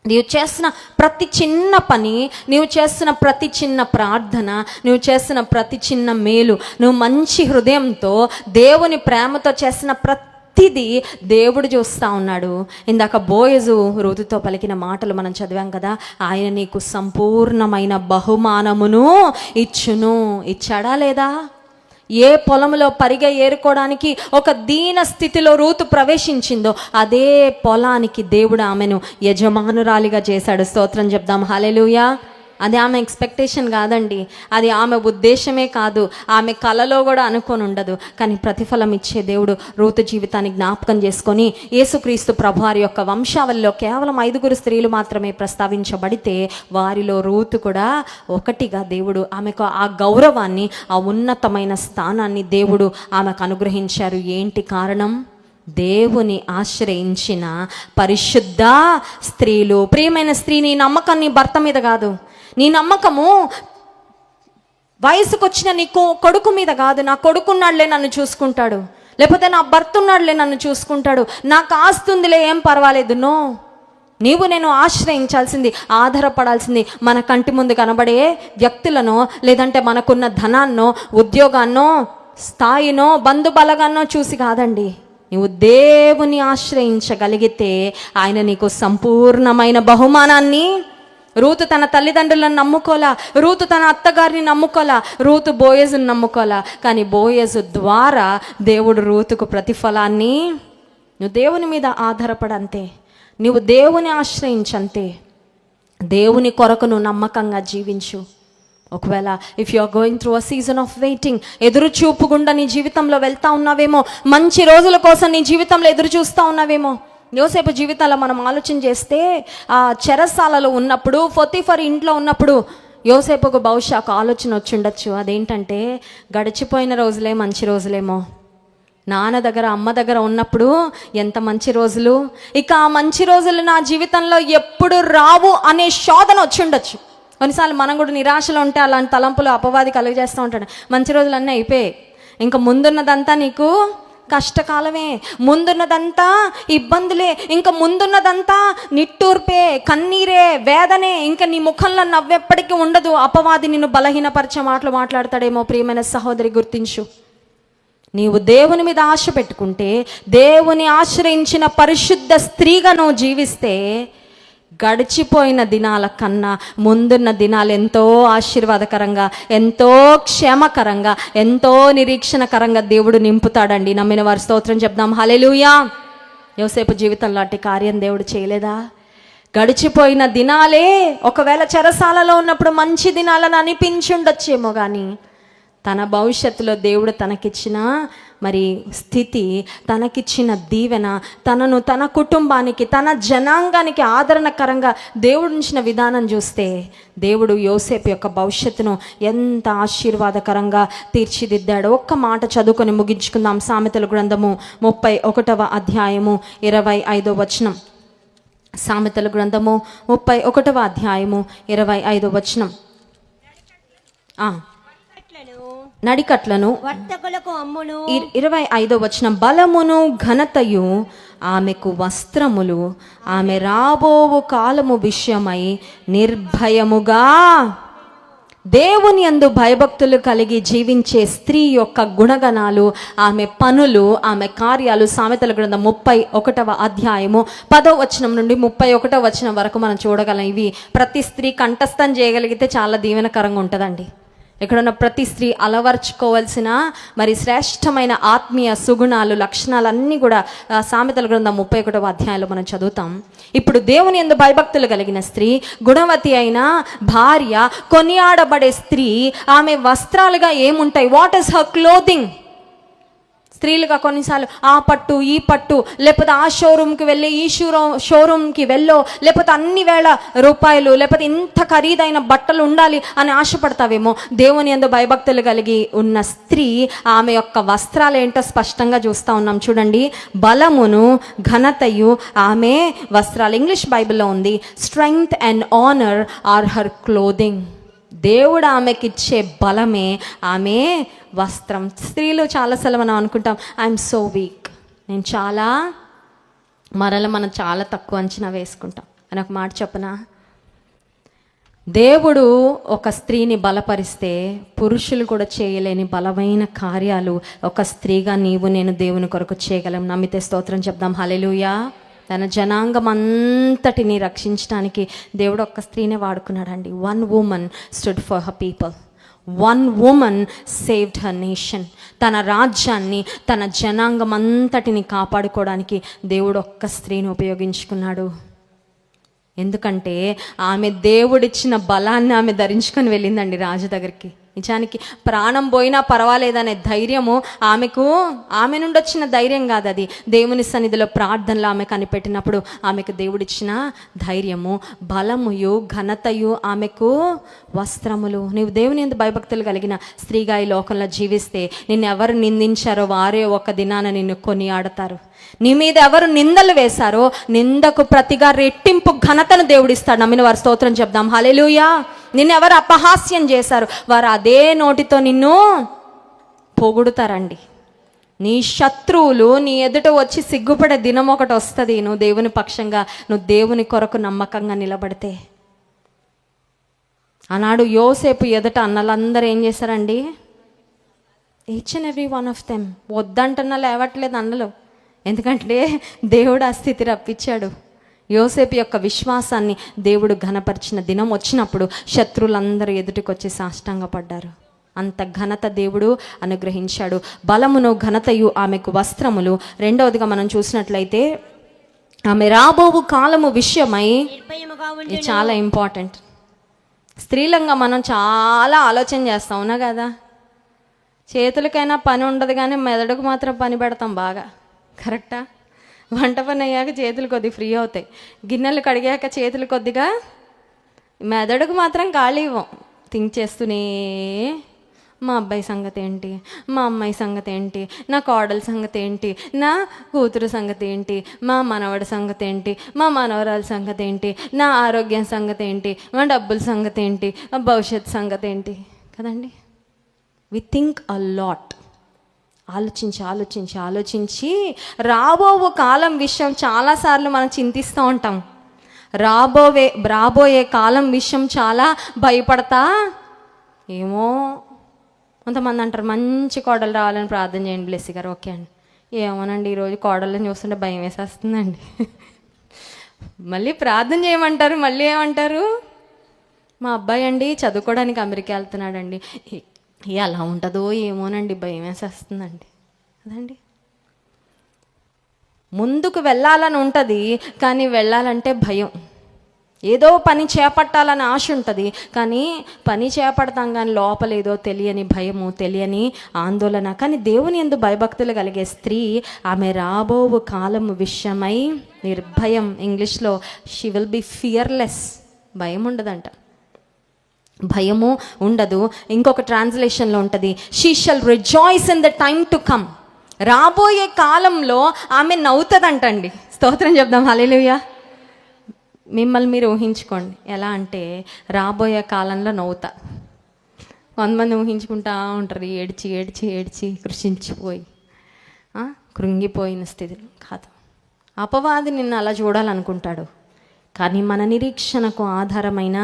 నీవు చేస్తున్న ప్రతి చిన్న పని, నీవు చేస్తున్న ప్రతి చిన్న ప్రార్థన, నువ్వు చేస్తున్న ప్రతి చిన్న మేలు, నువ్వు మంచి హృదయంతో దేవుని ప్రేమతో చేస్తున్న ప్రతిదీ దేవుడు చూస్తూ ఉన్నాడు. ఇందాక బోయజు రూతుతో పలికిన మాటలు మనం చదివాం కదా, ఆయన నీకు సంపూర్ణమైన బహుమానమును ఇచ్చును. ఇచ్చాడా లేదా? ఏ పొలంలో పరిగె ఏరుకోవడానికి ఒక దీన స్థితిలో రూతు ప్రవేశించిందో అదే పొలానికి దేవుడు ఆమెను యజమానురాలిగా చేశాడు. స్తోత్రం చెప్దాం, హల్లెలూయా. అది ఆమె ఎక్స్పెక్టేషన్ కాదండి, అది ఆమె ఉద్దేశమే కాదు, ఆమె కలలో కూడా అనుకొని ఉండదు. కానీ ప్రతిఫలం ఇచ్చే దేవుడు రూతు జీవితాన్ని జ్ఞాపకం చేసుకొని, యేసుక్రీస్తు ప్రభువారి యొక్క వంశావళిలో కేవలం 5 స్త్రీలు మాత్రమే ప్రస్తావించబడితే వారిలో రూతు కూడా ఒకటిగా దేవుడు ఆమెకు ఆ గౌరవాన్ని, ఆ ఉన్నతమైన స్థానాన్ని దేవుడు ఆమెకు అనుగ్రహించారు. ఏంటి కారణం? దేవుని ఆశ్రయించిన పరిశుద్ధ స్త్రీలు. ప్రియమైన స్త్రీ, నీ నమ్మకం నీ భర్త మీద కాదు, నీ నమ్మకము వయసుకు వచ్చిన నీ కొడుకు మీద కాదు. నా కొడుకున్నాడులే నన్ను చూసుకుంటాడు, లేకపోతే నా భర్త ఉన్నాడులే నన్ను చూసుకుంటాడు, నాకు ఆస్తుందిలే ఏం పర్వాలేదు. నో, నీవు నేను ఆశ్రయించాల్సింది, ఆధారపడాల్సింది మన కంటి ముందు కనబడే వ్యక్తులనో, లేదంటే మనకున్న ధనాన్నో, ఉద్యోగాన్నో, స్థాయినో, బంధుబలగాన్నో చూసి కాదండి. నువ్వు దేవుని ఆశ్రయించగలిగితే ఆయన నీకు సంపూర్ణమైన బహుమానాన్ని. రూతు తన తల్లిదండ్రులను నమ్ముకోలా, రూతు తన అత్తగారిని నమ్ముకోలా, రూతు బోయజుని నమ్ముకోలా. కానీ బోయజు ద్వారా దేవుడు రూతుకు ప్రతిఫలాన్ని. నువ్వు దేవుని మీద ఆధారపడంతే, నువ్వు దేవుని ఆశ్రయించంతే, దేవుని కొరకు నువ్వు నమ్మకంగా జీవించు. ఒకవేళ if you are going through a season of waiting, ఎదురు చూపు గుండా నీ జీవితంలో వెళ్తా ఉన్నావేమో, మంచి రోజుల కోసం నీ జీవితంలో ఎదురు చూస్తూ ఉన్నావేమో. యోసేపు జీవితంలో మనం ఆలోచన చేస్తే, ఆ చెరసాలలో ఉన్నప్పుడు, పొతీఫర్ ఇంట్లో ఉన్నప్పుడు యోసేపుకు బహుశా ఒక ఆలోచన వచ్చి ఉండొచ్చు. అదేంటంటే, గడిచిపోయిన రోజులే మంచి రోజులేమో, నాన్న దగ్గర అమ్మ దగ్గర ఉన్నప్పుడు ఎంత మంచి రోజులు, ఇక ఆ మంచి రోజులు నా జీవితంలో ఎప్పుడు రావు అనే శోధన వచ్చి ఉండొచ్చు. కొన్నిసార్లు మనం కూడా నిరాశలో ఉంటే అలాంటి తలంపులు అపవాది కలుగజేస్తూ ఉంటాడు. మంచి రోజులన్నీ అయిపోయాయి, ఇంకా ముందున్నదంతా నీకు కష్టకాలమే, ముందున్నదంతా ఇబ్బందులే, ఇంకా ముందున్నదంతా నిట్టూర్పే, కన్నీరే, వేదనే, ఇంకా నీ ముఖంలో నవ్వెప్పటికీ ఉండదు. అపవాది నిన్ను బలహీనపరిచే మాటలు మాట్లాడతాడేమో. ప్రియమైన సహోదరి, గుర్తించు, నీవు దేవుని మీద ఆశ పెట్టుకుంటే, దేవుని ఆశ్రయించిన పరిశుద్ధ స్త్రీగా నువ్వు జీవిస్తే, గడిచిపోయిన దినాల కన్నా ముందున్న దినాలు ఎంతో ఆశీర్వాదకరంగా, ఎంతో క్షేమకరంగా, ఎంతో నిరీక్షణకరంగా దేవుడు నింపుతాడండి. నమ్మిన వారి స్తోత్రం చెప్దాం, హల్లెలూయా. యోసేపు జీవితంలో అట్టి కార్యం దేవుడు చేయలేదా? గడిచిపోయిన దినాలే ఒకవేళ చెరసాలలో ఉన్నప్పుడు మంచి దినాలను అనిపించి ఉండొచ్చేమో, కానీ తన భవిష్యత్తులో దేవుడు తనకిచ్చిన మరి స్థితి, తనకిచ్చిన దీవెన, తనను తన కుటుంబానికి తన జనాంగానికి ఆదరణకరంగా దేవుడు ఉంచిన విధానం చూస్తే దేవుడు యోసేపు యొక్క భవిష్యత్తును ఎంత ఆశీర్వాదకరంగా తీర్చిదిద్దాడు. ఒక్క మాట చదువుకొని ముగించుకుందాం. సామెతల గ్రంథము 31వ అధ్యాయము 25వ వచనం. సామెతల గ్రంథము 31వ అధ్యాయము 25వ వచనం. నడికట్లను వర్తకులకు అమ్మును. 25వ వచనం. బలమును ఘనతయు ఆమెకు వస్త్రములు, ఆమె రాబోవు కాలము విషయమై నిర్భయముగా. దేవుని యందు భయభక్తులు కలిగి జీవించే స్త్రీ యొక్క గుణగణాలు, ఆమె పనులు, ఆమె కార్యాలు సామెతల గ్రంథం 31వ అధ్యాయము 10వ వచనం నుండి 31వ వచనం వరకు మనం చూడగలం. ఇవి ప్రతి స్త్రీ కంఠస్థం చేయగలిగితే చాలా దీవెనకరంగా ఉంటుందండి. ఎక్కడున్న ప్రతి స్త్రీ అలవర్చుకోవాల్సిన మరి శ్రేష్టమైన ఆత్మీయ సుగుణాలు, లక్షణాలన్నీ కూడా సామెతల గ్రంథం 31వ అధ్యాయంలో మనం చదువుతాం. ఇప్పుడు దేవుని యందు భయభక్తులు కలిగిన స్త్రీ, గుణవతి అయిన భార్య, కొనియాడబడే స్త్రీ, ఆమె వస్త్రాలుగా ఏముంటాయి? What is her clothing? స్త్రీలుగా కొన్నిసార్లు ఆ పట్టు ఈ పట్టు, లేకపోతే ఆ షోరూమ్కి వెళ్ళి ఈ షోరూమ్కి వెళ్ళో, లేకపోతే అన్ని వేల రూపాయలు, లేకపోతే ఇంత ఖరీదైన బట్టలు ఉండాలి అని ఆశపడతావేమో. దేవుని యందు భయభక్తులు కలిగి ఉన్న స్త్రీ, ఆమె యొక్క వస్త్రాలు ఏంటో స్పష్టంగా చూస్తూ ఉన్నాం. చూడండి, బలమును ఘనతయు ఆమె వస్త్రాలు. ఇంగ్లీష్ బైబిల్లో ఉంది, strength and honour or her clothing. దేవుడు ఆమెకిచ్చే బలమే ఆమె వస్త్రం. స్త్రీలు చాలాసార్లు మనం అనుకుంటాం, ఐఎమ్ సో వీక్, నేను చాలా, మనం చాలా తక్కువ అంచనా వేసుకుంటాం. అని ఒక మాట చెప్పనా? దేవుడు ఒక స్త్రీని బలపరిస్తే పురుషులు కూడా చేయలేని బలమైన కార్యాలు ఒక స్త్రీగా నీవు నేను దేవుని కొరకు చేయగలం. నమ్మితే స్తోత్రం చెప్దాం. హల్లెలూయా. తన జనాంగం అంతటిని రక్షించడానికి దేవుడు ఒక్క స్త్రీనే వాడుకున్నాడండి. 1 woman stood for her people. 1 woman saved her nation. తన రాజ్యాన్ని, తన జనాంగం అంతటిని కాపాడుకోవడానికి దేవుడు ఒక్క స్త్రీని ఉపయోగించుకున్నాడు. ఎందుకంటే ఆమె దేవుడిచ్చిన బలాన్ని ఆమె ధరించుకొని వెళ్ళిందండి రాజు దగ్గరికి. నిజానికి ప్రాణం పోయినా పర్వాలేదనే ధైర్యము ఆమె నుండి వచ్చిన ధైర్యం కాదు, అది దేవుని సన్నిధిలో ప్రార్థనలు ఆమె కనిపెట్టినప్పుడు ఆమెకు దేవుడిచ్చిన ధైర్యము, బలముయు ఘనతయు ఆమెకు వస్త్రములు. నీవు దేవుని యందు భయభక్తులు కలిగిన స్త్రీగా ఈ లోకంలో జీవిస్తే నిన్ను ఎవరు నిందించారో వారే ఒక దినాన నిన్ను కొనియాడతారు. నీ మీద ఎవరు నిందలు వేశారో నిందకు ప్రతిగా రెట్టింపు ఘనతను దేవుడిస్తాడు. నమ్మిన వారు స్తోత్రం చెప్దాం. హల్లెలూయా. నిన్నెవరు అపహాస్యం చేశారు, వారు అదే నోటితో నిన్ను పొగుడుతారండి. నీ శత్రువులు నీ ఎదుట వచ్చి సిగ్గుపడే దినం ఒకటి వస్తుంది, నువ్వు దేవుని పక్షంగా, నువ్వు దేవుని కొరకు నమ్మకంగా నిలబడితే. ఆనాడు యోసేపు ఎదుట అన్నలందరూ ఏం చేశారండి? Each and every one of them వద్దంటున్నా లేవట్లేదు అన్నలు. ఎందుకంటే దేవుడు ఆ స్థితి రప్పించాడు. యోసేపు యొక్క విశ్వాసాన్ని దేవుడు ఘనపరిచిన దినం వచ్చినప్పుడు శత్రువులందరూ ఎదుటికొచ్చి సాష్టాంగపడ్డారు. అంత ఘనత దేవుడు అనుగ్రహించాడు. బలమును ఘనతయు ఆమెకు వస్త్రములు. రెండవదిగా మనం చూసినట్లయితే ఆమె రాబోవు కాలము విషయమై, ఇది చాలా ఇంపార్టెంట్. స్త్రీలంగా మనం చాలా ఆలోచన చేస్తాం, అవునా కదా? చేతులకైనా పని ఉండదు కానీ మెదడుకు మాత్రం పని పెడతాం బాగా. కరెక్టా? వంట పని అయ్యాక చేతులు కొద్దిగా ఫ్రీ అవుతాయి, గిన్నెలు కడిగాక చేతులు కొద్దిగా, మెదడుకు మాత్రం ఖాళీ ఇవ్వం. థింక్ చేస్తూనే, మా అబ్బాయి సంగతి ఏంటి, మా అమ్మాయి సంగతి ఏంటి, నా కోడల సంగతి ఏంటి, నా కూతురు సంగతి ఏంటి, మా మనవడి సంగతి ఏంటి, మా మనవరాల సంగతి ఏంటి, నా ఆరోగ్యం సంగతి ఏంటి, మా డబ్బుల సంగతి ఏంటి, మా భవిష్యత్ సంగతి ఏంటి కదండి. We think a lot. ఆలోచించి రాబో కాలం విషయం చాలాసార్లు మనం చింతిస్తూ ఉంటాం. రాబోయే కాలం విషయం చాలా భయపడతా. ఏమో కొంతమంది అంటారు, మంచి కోడలు రావాలని ప్రార్థన చేయండి బ్లెస్సీ గారు. ఓకే అండి. ఏమోనండి, ఈరోజు కోడళ్ళని చూస్తుంటే భయం వేసేస్తుందండి. మళ్ళీ ప్రార్థన చేయమంటారు, మళ్ళీ ఏమంటారు, మా అబ్బాయి అండి చదువుకోవడానికి అమెరికా వెళ్తున్నాడండి, ఎలా ఉంటుందో ఏమోనండి, భయం వేసేస్తుందండి కదండి. ముందుకు వెళ్ళాలని ఉంటుంది, కానీ వెళ్ళాలంటే భయం. ఏదో పని చేపట్టాలని ఆశ ఉంటుంది, కానీ పని చేపడతాం కానీ లోపల ఏదో తెలియని భయము, తెలియని ఆందోళన. కానీ దేవుని యందు భయభక్తులు కలిగే స్త్రీ ఆమె రాబో కాలము విషయమై నిర్భయం. ఇంగ్లీష్లో షీ విల్ బి ఫియర్లెస్. భయం ఉండదంట, భయము ఉండదు. ఇంకొక ట్రాన్స్లేషన్లో ఉంటుంది, she shall rejoice in the time to come. రాబోయే కాలంలో ఆమె నవ్వుతుందంటండి. స్తోత్రం చెప్దాం, హల్లెలూయా. మిమ్మల్ని మీరు ఊహించుకోండి, ఎలా అంటే రాబోయే కాలంలో నవ్వుతా. కొంతమంది ఊహించుకుంటా ఉంటారు, ఏడ్చి ఏడ్చి ఏడ్చి కృషించిపోయి కృంగిపోయిన స్థితిలో. కాదు, అపవాది నిన్ను అలా చూడాలనుకుంటాడు, కానీ మన నిరీక్షణకు ఆధారమైన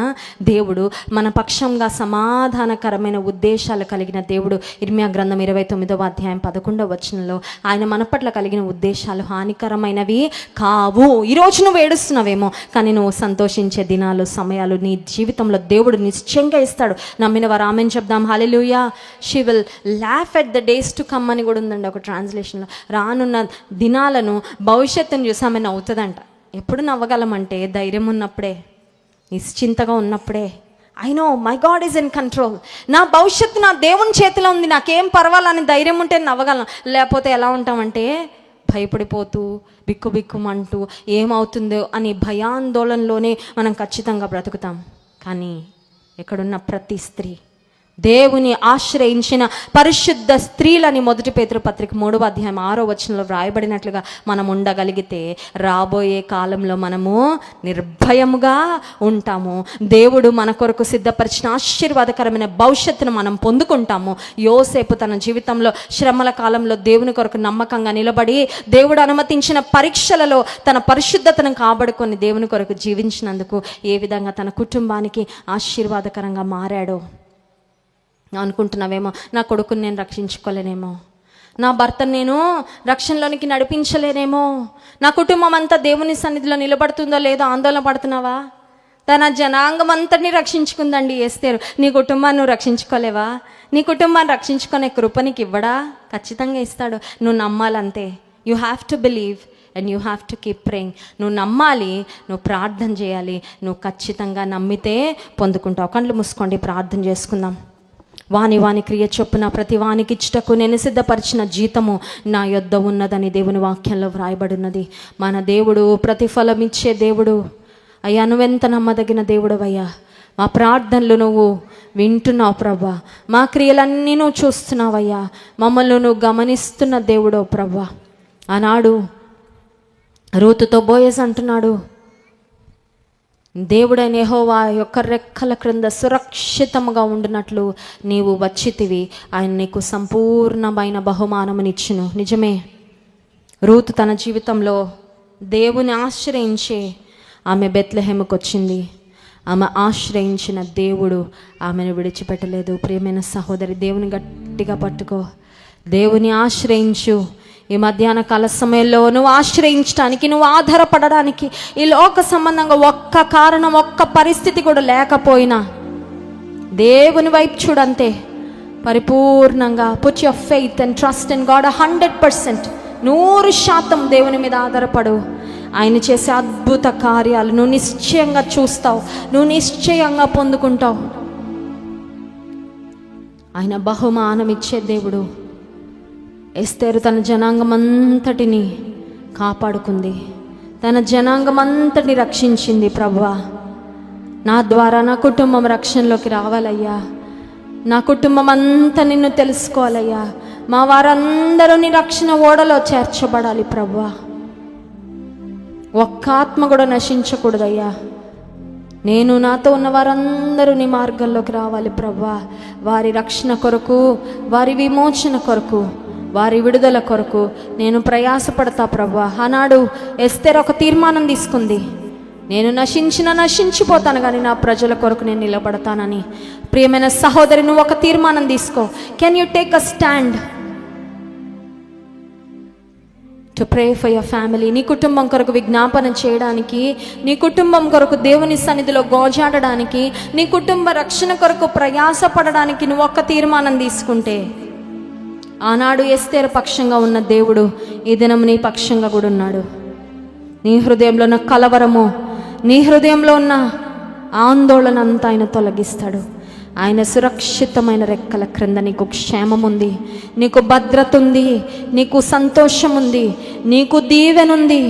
దేవుడు, మన పక్షంగా సమాధానకరమైన ఉద్దేశాలు కలిగిన దేవుడు. ఇర్మియా గ్రంథం 29వ అధ్యాయం 11వ వచనంలో ఆయన మన పట్ల కలిగిన ఉద్దేశాలు హానికరమైనవి కావు. ఈరోజు నువ్వు ఏడుస్తున్నావేమో, కానీ నువ్వు సంతోషించే దినాలు, సమయాలు నీ జీవితంలో దేవుడు నిశ్చయంగా ఇస్తాడు. నమ్మిన వారు ఆమెన్ చెప్దాం, hallelujah. She will laugh at the days to come అని కూడా ఉందండి ఒక ట్రాన్స్లేషన్లో. రానున్న దినాలను, భవిష్యత్తును చూసి ఆమె నవ్వుతుందంట. ఎప్పుడు నవ్వగలమంటే ధైర్యం ఉన్నప్పుడే, నిశ్చింతగా ఉన్నప్పుడే. I know my God is in control. నా భవిష్యత్తు నా దేవుని చేతిలో ఉంది, నాకేం పర్వాలని ధైర్యం ఉంటే నవ్వగలను. లేకపోతే ఎలా ఉంటామంటే భయపడిపోతూ బిక్కుబిక్కుమంటూ ఏమవుతుందో అని భయాందోళనలోనే మనం ఖచ్చితంగా బ్రతుకుతాం. కానీ ఎక్కడున్న ప్రతి స్త్రీ దేవుని ఆశ్రయించిన పరిశుద్ధ స్త్రీలని 1 పేతురు పత్రిక 3వ అధ్యాయం 6వ వచనంలో వ్రాయబడినట్లుగా మనం ఉండగలిగితే రాబోయే కాలంలో మనము నిర్భయముగా ఉంటాము. దేవుడు మన కొరకు సిద్ధపరిచిన ఆశీర్వాదకరమైన భవిష్యత్తును మనం పొందుకుంటాము. యోసేపు తన జీవితంలో శ్రమల కాలంలో దేవుని కొరకు నమ్మకంగా నిలబడి, దేవుడు అనుమతించిన పరీక్షలలో తన పరిశుద్ధతను కాపాడుకొని దేవుని కొరకు జీవించినందుకు ఏ విధంగా తన కుటుంబానికి ఆశీర్వాదకరంగా మారాడో. అనుకుంటున్నావేమో, నా కొడుకుని నేను రక్షించుకోలేనేమో, నా భర్తను నేను రక్షణలోనికి నడిపించలేనేమో, నా కుటుంబం అంతా దేవుని సన్నిధిలో నిలబడుతుందో లేదో ఆందోళన పడుతున్నావా? తన జనాంగం అంతటిని రక్షించుకుందండి ఎస్తేరు. నీ కుటుంబాన్ని నువ్వు రక్షించుకోలేవా? నీ కుటుంబాన్ని రక్షించుకునే కృప నీకు ఇవ్వడా? ఖచ్చితంగా ఇస్తాడు. నువ్వు నమ్మాలంతే. You have to believe and you have to keep praying. నువ్వు నమ్మాలి, నువ్వు ప్రార్థన చేయాలి. నువ్వు ఖచ్చితంగా నమ్మితే పొందుకుంటావు. కళ్ళు మూసుకోండి, ప్రార్థన చేసుకుందాం. వాని క్రియ చొప్పున ప్రతి వానికి ఇచ్చుటకు నేను సిద్ధపరిచిన జీతము నా యొద్ద ఉన్నదని దేవుని వాక్యంలో వ్రాయబడి ఉన్నది. మన దేవుడు ప్రతిఫలం ఇచ్చే దేవుడు. అయ్యా, నువ్వెంత నమ్మదగిన దేవుడు అయ్యా. మా ప్రార్థనలు నువ్వు వింటున్నావు ప్రభా, మా క్రియలన్నీ నువ్వు చూస్తున్నావయ్యా, మమ్మల్ని నువ్వు గమనిస్తున్న దేవుడో ప్రభా. ఆనాడు రూతుతో బోయజ్ అంటున్నాడు, దేవుడైన యెహోవా యొక్క రెక్కల క్రింద సురక్షితముగా ఉండినట్లు నీవు వచ్చితివి, ఆయన నీకు సంపూర్ణమైన బహుమానమునిచ్చును. నిజమే, రూతు తన జీవితంలో దేవుని ఆశ్రయించి ఆమె బెత్లెహేముకు వచ్చింది. ఆమె ఆశ్రయించిన దేవుడు ఆమెను విడిచిపెట్టలేదు. ప్రియమైన సహోదరి, దేవుని గట్టిగా పట్టుకో, దేవుని ఆశ్రయించు. ఈ మధ్యాహ్న కాల సమయంలో నువ్వు ఆశ్రయించడానికి, నువ్వు ఆధారపడడానికి ఈ లోక సంబంధంగా ఒక్క కారణం, ఒక్క పరిస్థితి కూడా లేకపోయినా దేవుని వైపు చూడంతే. పరిపూర్ణంగా put your faith and trust in God 100%. 100% దేవుని మీద ఆధారపడు. ఆయన చేసే అద్భుత కార్యాలు నువ్వు నిశ్చయంగా చూస్తావు, నువ్వు నిశ్చయంగా పొందుకుంటావు. ఆయన బహుమానం ఇచ్చే దేవుడు. ఎస్తేరు తన జనాంగం అంతటిని కాపాడుకుంది, తన జనాంగం అంతటిని రక్షించింది. ప్రభువా, నా ద్వారా నా కుటుంబం రక్షణలోకి రావాలయ్యా, నా కుటుంబం అంతా నిన్ను తెలుసుకోవాలయ్యా, మా వారందరూ నీ రక్షణ ఓడలో చేర్చబడాలి ప్రభువా. ఒక్క ఆత్మ కూడా నశించకూడదయ్యా. నేను, నాతో ఉన్న వారందరూ నీ మార్గంలోకి రావాలి ప్రభువా. వారి రక్షణ కొరకు, వారి విమోచన కొరకు, వారి విడుదల కొరకు నేను ప్రయాసపడతా ప్రభువా. ఆనాడు ఎస్తేరు ఒక తీర్మానం తీసుకుంది, నేను నశించిపోతాను కానీ నా ప్రజల కొరకు నేను నిలబడతానని. ప్రియమైన సహోదరి, నువ్వు ఒక తీర్మానం తీసుకో. Can you take a stand to pray for your family? నీ కుటుంబం కొరకు విజ్ఞాపన చేయడానికి, నీ కుటుంబం కొరకు దేవుని సన్నిధిలో గోజాడడానికి, నీ కుటుంబ రక్షణ కొరకు ప్రయాసపడడానికి నువ్వు ఒక్క తీర్మానం తీసుకుంటే ఆనాడు ఎస్తేరు పక్షంగా ఉన్న దేవుడు ఈ దినం నీ పక్షంగా కూడా ఉన్నాడు. నీ హృదయంలో ఉన్న కలవరము, నీ హృదయంలో ఉన్న ఆందోళన అంతా ఆయన తొలగిస్తాడు. ఆయన సురక్షితమైన రెక్కల క్రింద నీకు క్షేమం ఉంది, నీకు భద్రత ఉంది, నీకు సంతోషం ఉంది, నీకు దీవెనుంది.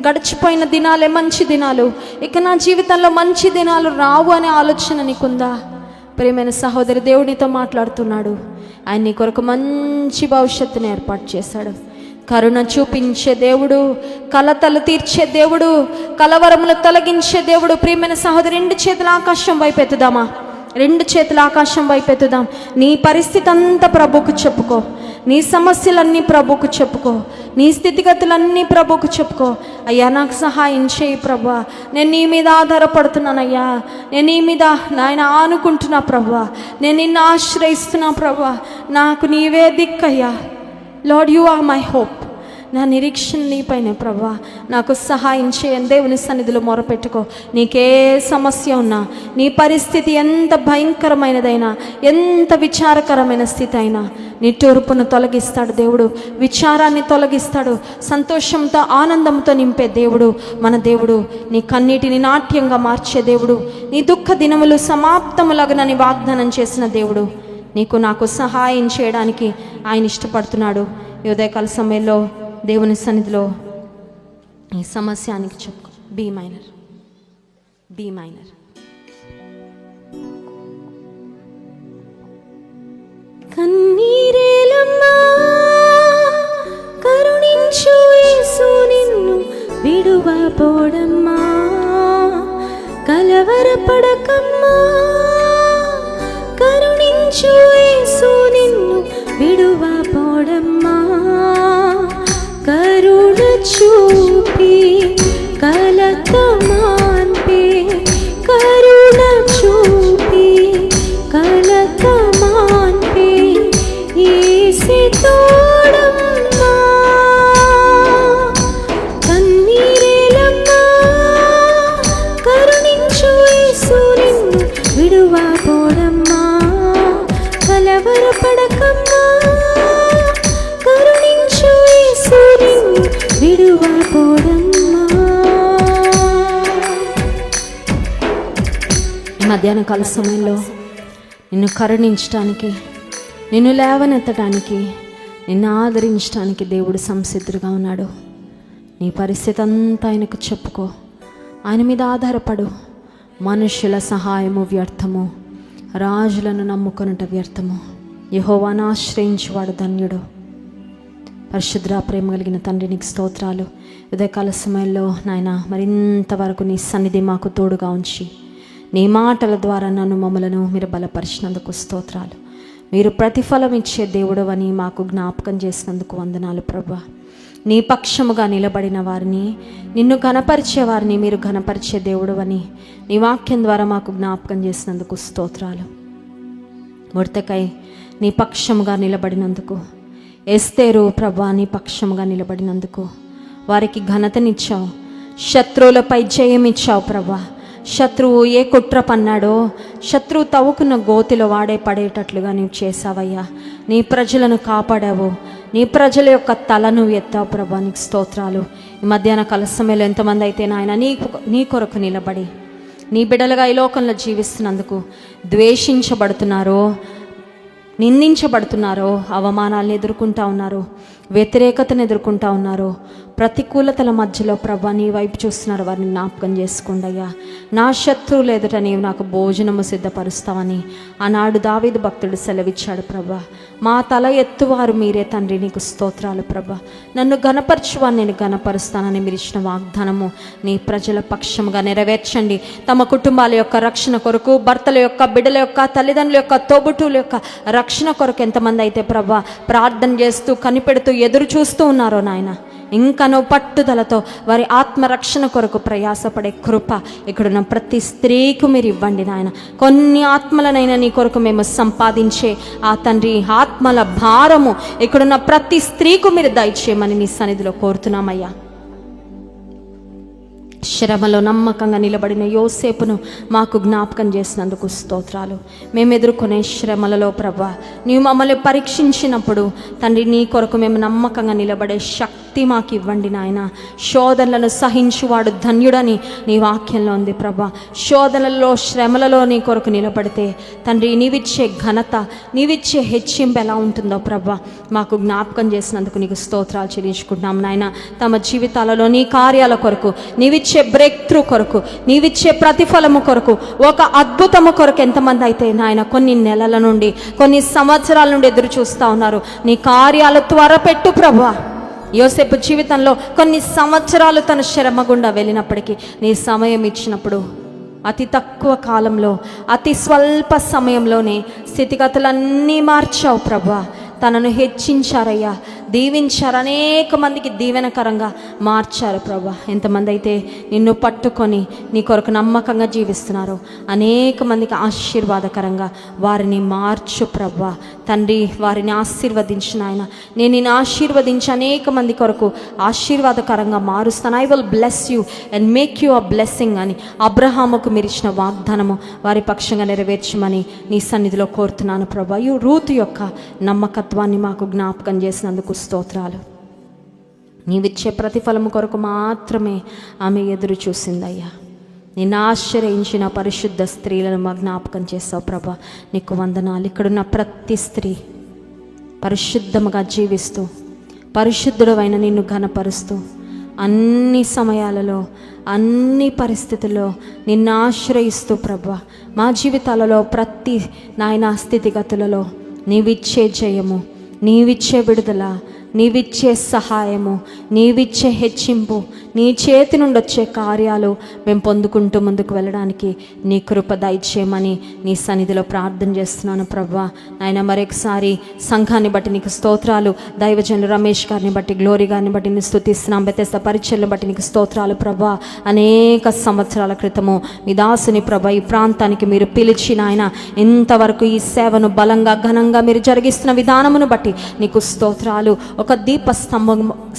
గడిచిపోయిన దినాలే మంచి దినాలు, ఇక నా జీవితంలో మంచి దినాలు రావు అనే ఆలోచన నీకుందా? ప్రియమైన సహోదరి, దేవునితో మాట్లాడుతున్నాడు. ఆయన నీ కొరకు మంచి భవిష్యత్తుని ఏర్పాటు చేశాడు. కరుణ చూపించే దేవుడు, కలతలు తీర్చే దేవుడు, కలవరములు తొలగించే దేవుడు. ప్రియమైన సహోదరి, 2 చేతుల ఆకాశం వైపు ఎత్తుదామా? 2 చేతుల ఆకాశం వైపు ఎత్తుదాం. నీ పరిస్థితి అంతా ప్రభుకు చెప్పుకో, నీ సమస్యలన్నీ ప్రభుకు చెప్పుకో, నీ స్థితిగతులన్నీ ప్రభుకు చెప్పుకో. అయ్యా నాకు సహాయం చేయి ప్రభువా, నేను నీ మీద ఆధారపడుతున్నానయ్యా, నేను నీ మీద నాయన ఆనుకుంటున్నా ప్రభువా, నేను నిన్ను ఆశ్రయిస్తున్నా ప్రభువా, నాకు నీవే దిక్కయ్యా. Lord, you are my hope. నా నిరీక్షణ నీపైనే ప్రభువా, నాకు సహాయం చేయని దేవుని సన్నిధిలో మొరపెట్టుకో. నీకే సమస్య ఉన్నా, నీ పరిస్థితి ఎంత భయంకరమైనదైనా, ఎంత విచారకరమైన స్థితి అయినా, నిట్టూర్పును తొలగిస్తాడు దేవుడు, విచారాన్ని తొలగిస్తాడు, సంతోషంతో ఆనందంతో నింపే దేవుడు మన దేవుడు. నీ కన్నీటిని నాట్యంగా మార్చే దేవుడు, నీ దుఃఖ దినములు సమాప్తములగునని వాగ్దానం చేసిన దేవుడు నీకు నాకు సహాయం చేయడానికి ఆయన ఇష్టపడుతున్నాడు. ఈ ఉదయకాల సమయంలో దేవుని సన్నిధిలో ఈ సమస్యానికి చెప్పుకో. B minor, B minor. కన్నీరేలమ్మా కరుణించు యేసు నిన్ను విడువబోడమ్మా, కలవరపడకమ్మా కరుణించు యేసు నిన్ను విడువబోడమ్మా, కరుణ చూపి కలత మాన్పే, కరుణ చూపి కలత మాన్పే యేసే తోడమ్మా. కన్నీరేలమ్మా కరుణించు యేసు నిన్ను విడువబోడమ్మా, కలవరపడకమ్మా కరుణించు యేసు నిన్ను విడువబోడమ్మా. మధ్యాహ్న కాల సమయంలో నిన్ను కరుణించడానికి, నిన్ను లేవనెత్తడానికి, నిన్ను ఆదరించడానికి దేవుడు సంసిద్ధుడుగా ఉన్నాడు. నీ పరిస్థితి అంతా ఆయనకు చెప్పుకో, ఆయన మీద ఆధారపడు. మనుషుల సహాయము వ్యర్థము, రాజులను నమ్ముకొనుట వ్యర్థము. యెహోవాను ఆశ్రయించువాడు ధన్యుడు. పరిశుద్ధ ప్రేమ కలిగిన తండ్రి, నీకు స్తోత్రాలు. ఉదయకాల సమయంలో నాయన మరింతవరకు నీ సన్నిధి మాకు తోడుగా ఉంచి, నీ మాటల ద్వారా మమ్మలను మీరు బలపరిచినందుకు స్తోత్రాలు. మీరు ప్రతిఫలం ఇచ్చే దేవుడు అని మాకు జ్ఞాపకం చేసినందుకు వందనాలు ప్రభువా. నీ పక్షముగా నిలబడిన వారిని, నిన్ను ఘనపరిచే వారిని మీరు ఘనపరిచే దేవుడు అని నీ వాక్యం ద్వారా మాకు జ్ఞాపకం చేసినందుకు స్తోత్రాలు. మొర్దెకై నీ పక్షముగా నిలబడినందుకు, ఎస్తేరు ప్రభువా నీ పక్షముగా నిలబడినందుకు వారికి ఘనతనిచ్చావు, శత్రువులపై జయమిచ్చావు ప్రభువా. శత్రువు ఏ కుట్ర పన్నాడో, శత్రువు తవ్వుకున్న గోతిలో వాడే పడేటట్లుగా నీవు చేసావయ్యా. నీ ప్రజలను కాపాడావు, నీ ప్రజల యొక్క తలను ఎత్తావు ప్రభా, నీకు స్తోత్రాలు. ఈ మధ్యాహ్న కాల సమయంలో ఎంతమంది అయితే నాయన నీ కొరకు నిలబడి నీ బిడ్డలుగా ఈ లోకంలో జీవిస్తున్నందుకు ద్వేషించబడుతున్నారో, నిందించబడుతున్నారో, అవమానాలను ఎదుర్కొంటా ఉన్నారో, వ్యతిరేకతను ఎదుర్కొంటా ఉన్నారో, ప్రతికూలతల మధ్యలో ప్రభా నీ వైపు చూస్తున్నారు, వారిని జ్ఞాపకం చేసుకోండి అయ్యా. నా శత్రువులు ఎదుట నీవు నాకు భోజనము సిద్ధపరుస్తావని ఆనాడు దావీదు భక్తుడు సెలవిచ్చాడు ప్రభా. మా తల ఎత్తువారు మీరే తండ్రి, నీకు స్తోత్రాలు ప్రభా. నన్ను ఘనపరచువాన్ని నేను ఘనపరుస్తానని మీరు ఇచ్చిన వాగ్దానము నీ ప్రజల పక్షముగా నెరవేర్చండి. తమ కుటుంబాల యొక్క రక్షణ కొరకు, భర్తల యొక్క, బిడ్డల యొక్క, తల్లిదండ్రుల యొక్క, తోబుట్టుల యొక్క రక్షణ కొరకు ఎంతమంది అయితే ప్రభా ప్రార్థన చేస్తూ, కనిపెడుతూ, ఎదురు చూస్తూ ఉన్నారో నాయన, ఇంకనో పట్టుదలతో వారి ఆత్మరక్షణ కొరకు ప్రయాసపడే కృప ఇక్కడున్న ప్రతి స్త్రీకు మీరు ఇవ్వండి నాయన. కొన్ని ఆత్మలనైనా నీ కొరకు మేము సంపాదించే ఆ తండ్రి ఆత్మల భారము ఇక్కడున్న ప్రతి స్త్రీకు మీరు దయచేయమని నీ సన్నిధిలో కోరుతున్నామయ్యా. శ్రమలో నమ్మకంగా నిలబడిన యోసేపును మాకు జ్ఞాపకం చేసినందుకు స్తోత్రాలు. మేము ఎదుర్కొనే శ్రమలలో ప్రభా, నీవు మమ్మల్ని పరీక్షించినప్పుడు తండ్రి, నీ కొరకు మేము నమ్మకంగా నిలబడే శక్తి మాకు ఇవ్వండి నాయన. శోధనలను సహించువాడు ధన్యుడని నీ వాక్యంలో ఉంది ప్రభా. శోధనలలో, శ్రమలలో నీ కొరకు నిలబడితే తండ్రి, నీవిచ్చే ఘనత, నీవిచ్చే హెచ్చింపు ఎలా ఉంటుందో ప్రభా మాకు జ్ఞాపకం చేసినందుకు నీకు స్తోత్రాలు చెల్లించుకుంటున్నాం నాయన. తమ జీవితాలలో నీ కార్యాల కొరకు, నీవిచ్చే బ్రేక్ త్రూ కొరకు, నీవిచ్చే ప్రతిఫలము కొరకు, ఒక అద్భుతము కొరకు ఎంతమంది అయితే నాయన కొన్ని నెలల నుండి, కొన్ని సంవత్సరాల నుండి ఎదురు చూస్తూ ఉన్నారు. నీ కార్యాలు త్వరపెట్టు ప్రభా. యోసేపు జీవితంలో కొన్ని సంవత్సరాలు తన శ్రమ గుండా వెళ్ళినప్పటికీ నీ సమయం ఇచ్చినప్పుడు అతి తక్కువ కాలంలో, అతి స్వల్ప సమయంలోనే స్థితిగతులన్నీ మార్చావు ప్రభా. తనను హెచ్చించారయ్యా, దీవించారు, అనేక మందికి దీవెనకరంగా మార్చారు ప్రభా. ఎంతమంది అయితే నిన్ను పట్టుకొని నీ కొరకు నమ్మకంగా జీవిస్తున్నారో అనేక మందికి ఆశీర్వాదకరంగా వారిని మార్చు ప్రభా. తండ్రి, వారిని ఆశీర్వదించిన ఆయన, నేను నిన్ను ఆశీర్వదించి అనేక మంది కొరకు ఆశీర్వాదకరంగా మారుస్తాను. I will bless you and make you a blessing అని అబ్రహాముకు మీరు ఇచ్చిన వాగ్దానము వారి పక్షంగా నెరవేర్చమని నీ సన్నిధిలో కోరుతున్నాను ప్రభా. ఈ రూతు యొక్క నమ్మకత్వాన్ని మాకు జ్ఞాపకం చేసినందుకు స్తోత్రాలు. నీవిచ్చే ప్రతిఫలము కొరకు మాత్రమే ఆమె ఎదురు చూసిందయ్యా. నిన్ను ఆశ్రయించిన పరిశుద్ధ స్త్రీలను మా జ్ఞాపకం చేస్తావు ప్రభా. నీకు వందనాలు. ఇక్కడున్న ప్రతి స్త్రీ పరిశుద్ధముగా జీవిస్తూ, పరిశుద్ధుడవైన నిన్ను ఘనపరుస్తూ, అన్ని సమయాలలో, అన్ని పరిస్థితుల్లో నిన్ను ఆశ్రయిస్తూ ప్రభా, మా జీవితాలలో ప్రతి నాయన స్థితిగతులలో నీవిచ్చే జయము, నీవిచ్చే విడుదల, నీవిచ్చే సహాయము, నీవిచ్చే హెచ్చింపు, నీ చేతి నుండి వచ్చే కార్యాలు మేము పొందుకుంటూ ముందుకు వెళ్ళడానికి నీ కృప దయచేయమని నీ సన్నిధిలో ప్రార్థన చేస్తున్నాను ప్రభా. నాయన, మరొకసారి సంఘాన్ని బట్టి నీకు స్తోత్రాలు. దైవజనులు రమేష్ గారిని బట్టి, గ్లోరీ గారిని బట్టి నేను స్తుతిస్తున్నాం. బెతెస్దా పరిచర్యలను బట్టి నీకు స్తోత్రాలు ప్రభా. అనేక సంవత్సరాల క్రితము మీ దాసుని ప్రభా ఈ ప్రాంతానికి మీరు పిలిచి నాయన ఇంతవరకు ఈ సేవను బలంగా, ఘనంగా మీరు జరిగిస్తున్న విధానమును బట్టి నీకు స్తోత్రాలు. ఒక దీప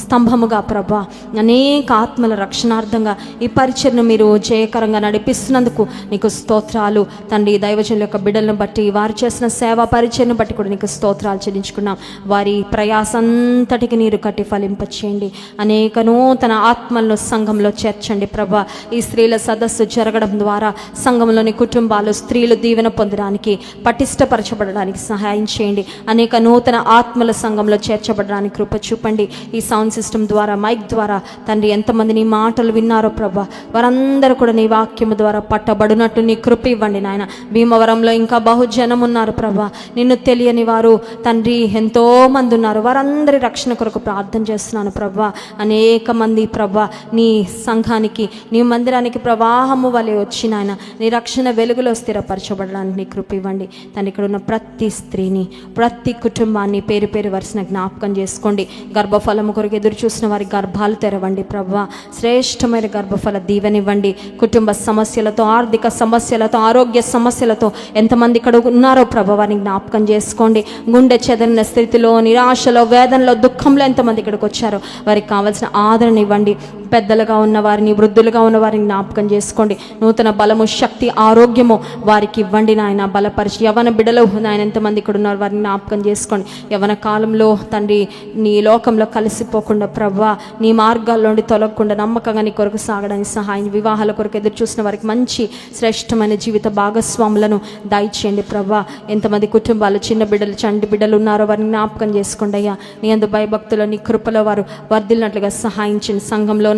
స్తంభముగా ప్రభా అనేక ఆత్మల రక్షణార్థంగా ఈ పరిచర్ను మీరు జయకరంగా నడిపిస్తున్నందుకు నీకు స్తోత్రాలు తండ్రి. దైవజనుల యొక్క బిడ్డలను బట్టి, వారు చేసిన సేవా పరిచర్ను బట్టి కూడా నీకు స్తోత్రాలు చెల్లించుకున్నాం. వారి ప్రయాసంతటికి నీరు కట్టి ఫలింపచేయండి. అనేక నూతన ఆత్మలను సంఘంలో చేర్చండి ప్రభా. ఈ స్త్రీల సదస్సు జరగడం ద్వారా సంఘంలోని కుటుంబాలు, స్త్రీలు దీవెన పొందడానికి, పటిష్టపరచబడడానికి సహాయం చేయండి. అనేక నూతన ఆత్మల సంఘంలో చేర్చబడడానికి కృప చూపండి. ఈ సౌండ్ సిస్టమ్ ద్వారా, మైక్ ద్వారా తండ్రి ఎంతమంది నీ మాటలు విన్నారో ప్రభా, వారందరూ కూడా నీ వాక్యము ద్వారా పట్టబడినట్లు నీ కృప ఇవ్వండి నాయన. భీమవరంలో ఇంకా బహుజనం ఉన్నారు ప్రభా, నిన్ను తెలియని వారు తండ్రి ఎంతో మంది ఉన్నారు. వారందరి రక్షణ కొరకు ప్రార్థన చేస్తున్నాను ప్రభా. అనేక మంది ప్రభా నీ సంఘానికి, నీ మందిరానికి ప్రవాహము వలె వచ్చి నాయన నీ రక్షణ వెలుగులో స్థిరపరచబడడానికి నీ కృప ఇవ్వండి తండ్రి. ఇక్కడ ఉన్న ప్రతి స్త్రీని, ప్రతి కుటుంబాన్ని పేరు పేరు వరుసన జ్ఞాపకం చేసుకోండి. గర్భఫలము కొరకు ఎదురు చూసిన వారి గర్భాలు తెరవండి ప్రభా. శ్రేష్టమైన గర్భఫల దీవెనివ్వండి. కుటుంబ సమస్యలతో, ఆర్థిక సమస్యలతో, ఆరోగ్య సమస్యలతో ఎంతమంది ఇక్కడ ఉన్నారో ప్రభా వారిని జ్ఞాపకం చేసుకోండి. గుండె చెదరిన స్థితిలో, నిరాశలో, వేదనలో, దుఃఖంలో ఎంతమంది ఇక్కడికి వచ్చారో వారికి కావాల్సిన ఆదరణ ఇవ్వండి. పెద్దలుగా ఉన్న వారిని, వృద్ధులుగా ఉన్న వారిని జ్ఞాపకం చేసుకోండి. నూతన బలము, శక్తి, ఆరోగ్యము వారికి ఇవ్వండి నాయన. బలపరిచి యవన బిడ్డలు నాయన ఎంతమంది ఇక్కడ ఉన్నారు వారిని జ్ఞాపకం చేసుకోండి. యవన కాలంలో తండ్రి నీ లోకంలో కలిసిపోకుండా ప్రభా, నీ మార్గాల్లో నుండి తొలగకుండా నమ్మకంగా నీ కొరకు సాగడానికి సహాయం. వివాహాల కొరకు ఎదురు చూసిన వారికి మంచి శ్రేష్టమైన జీవిత భాగస్వాములను దయచేయండి ప్రభా. ఎంతమంది కుటుంబాలు, చిన్న బిడ్డలు, చంటి బిడ్డలు ఉన్నారో వారిని జ్ఞాపకం చేసుకోండి అయ్యా. నీ అందు భయభక్తులు, నీ కృపలో వారు వర్ధిల్లినట్లుగా సహాయించండి. సంఘంలో ఉన్న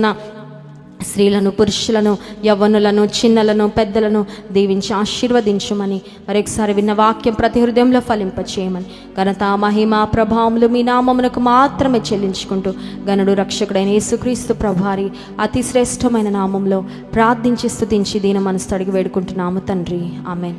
స్త్రీలను, పురుషులను, యవ్వనులను, చిన్నలను, పెద్దలను దీవించి ఆశీర్వదించమని మరొకసారి విన్న వాక్యం ప్రతి హృదయంలో ఫలింపచేయమని, ఘనత, మహిమ, ప్రభావములు మీ నామమునకు మాత్రమే చెల్లించుకుంటూ గనుడు రక్షకుడైన యేసుక్రీస్తు ప్రభువారి అతి శ్రేష్టమైన నామంలో ప్రార్థించి స్తుతించి దీన మనసు అడిగి వేడుకుంటున్నాము తండ్రి. ఆమెన్.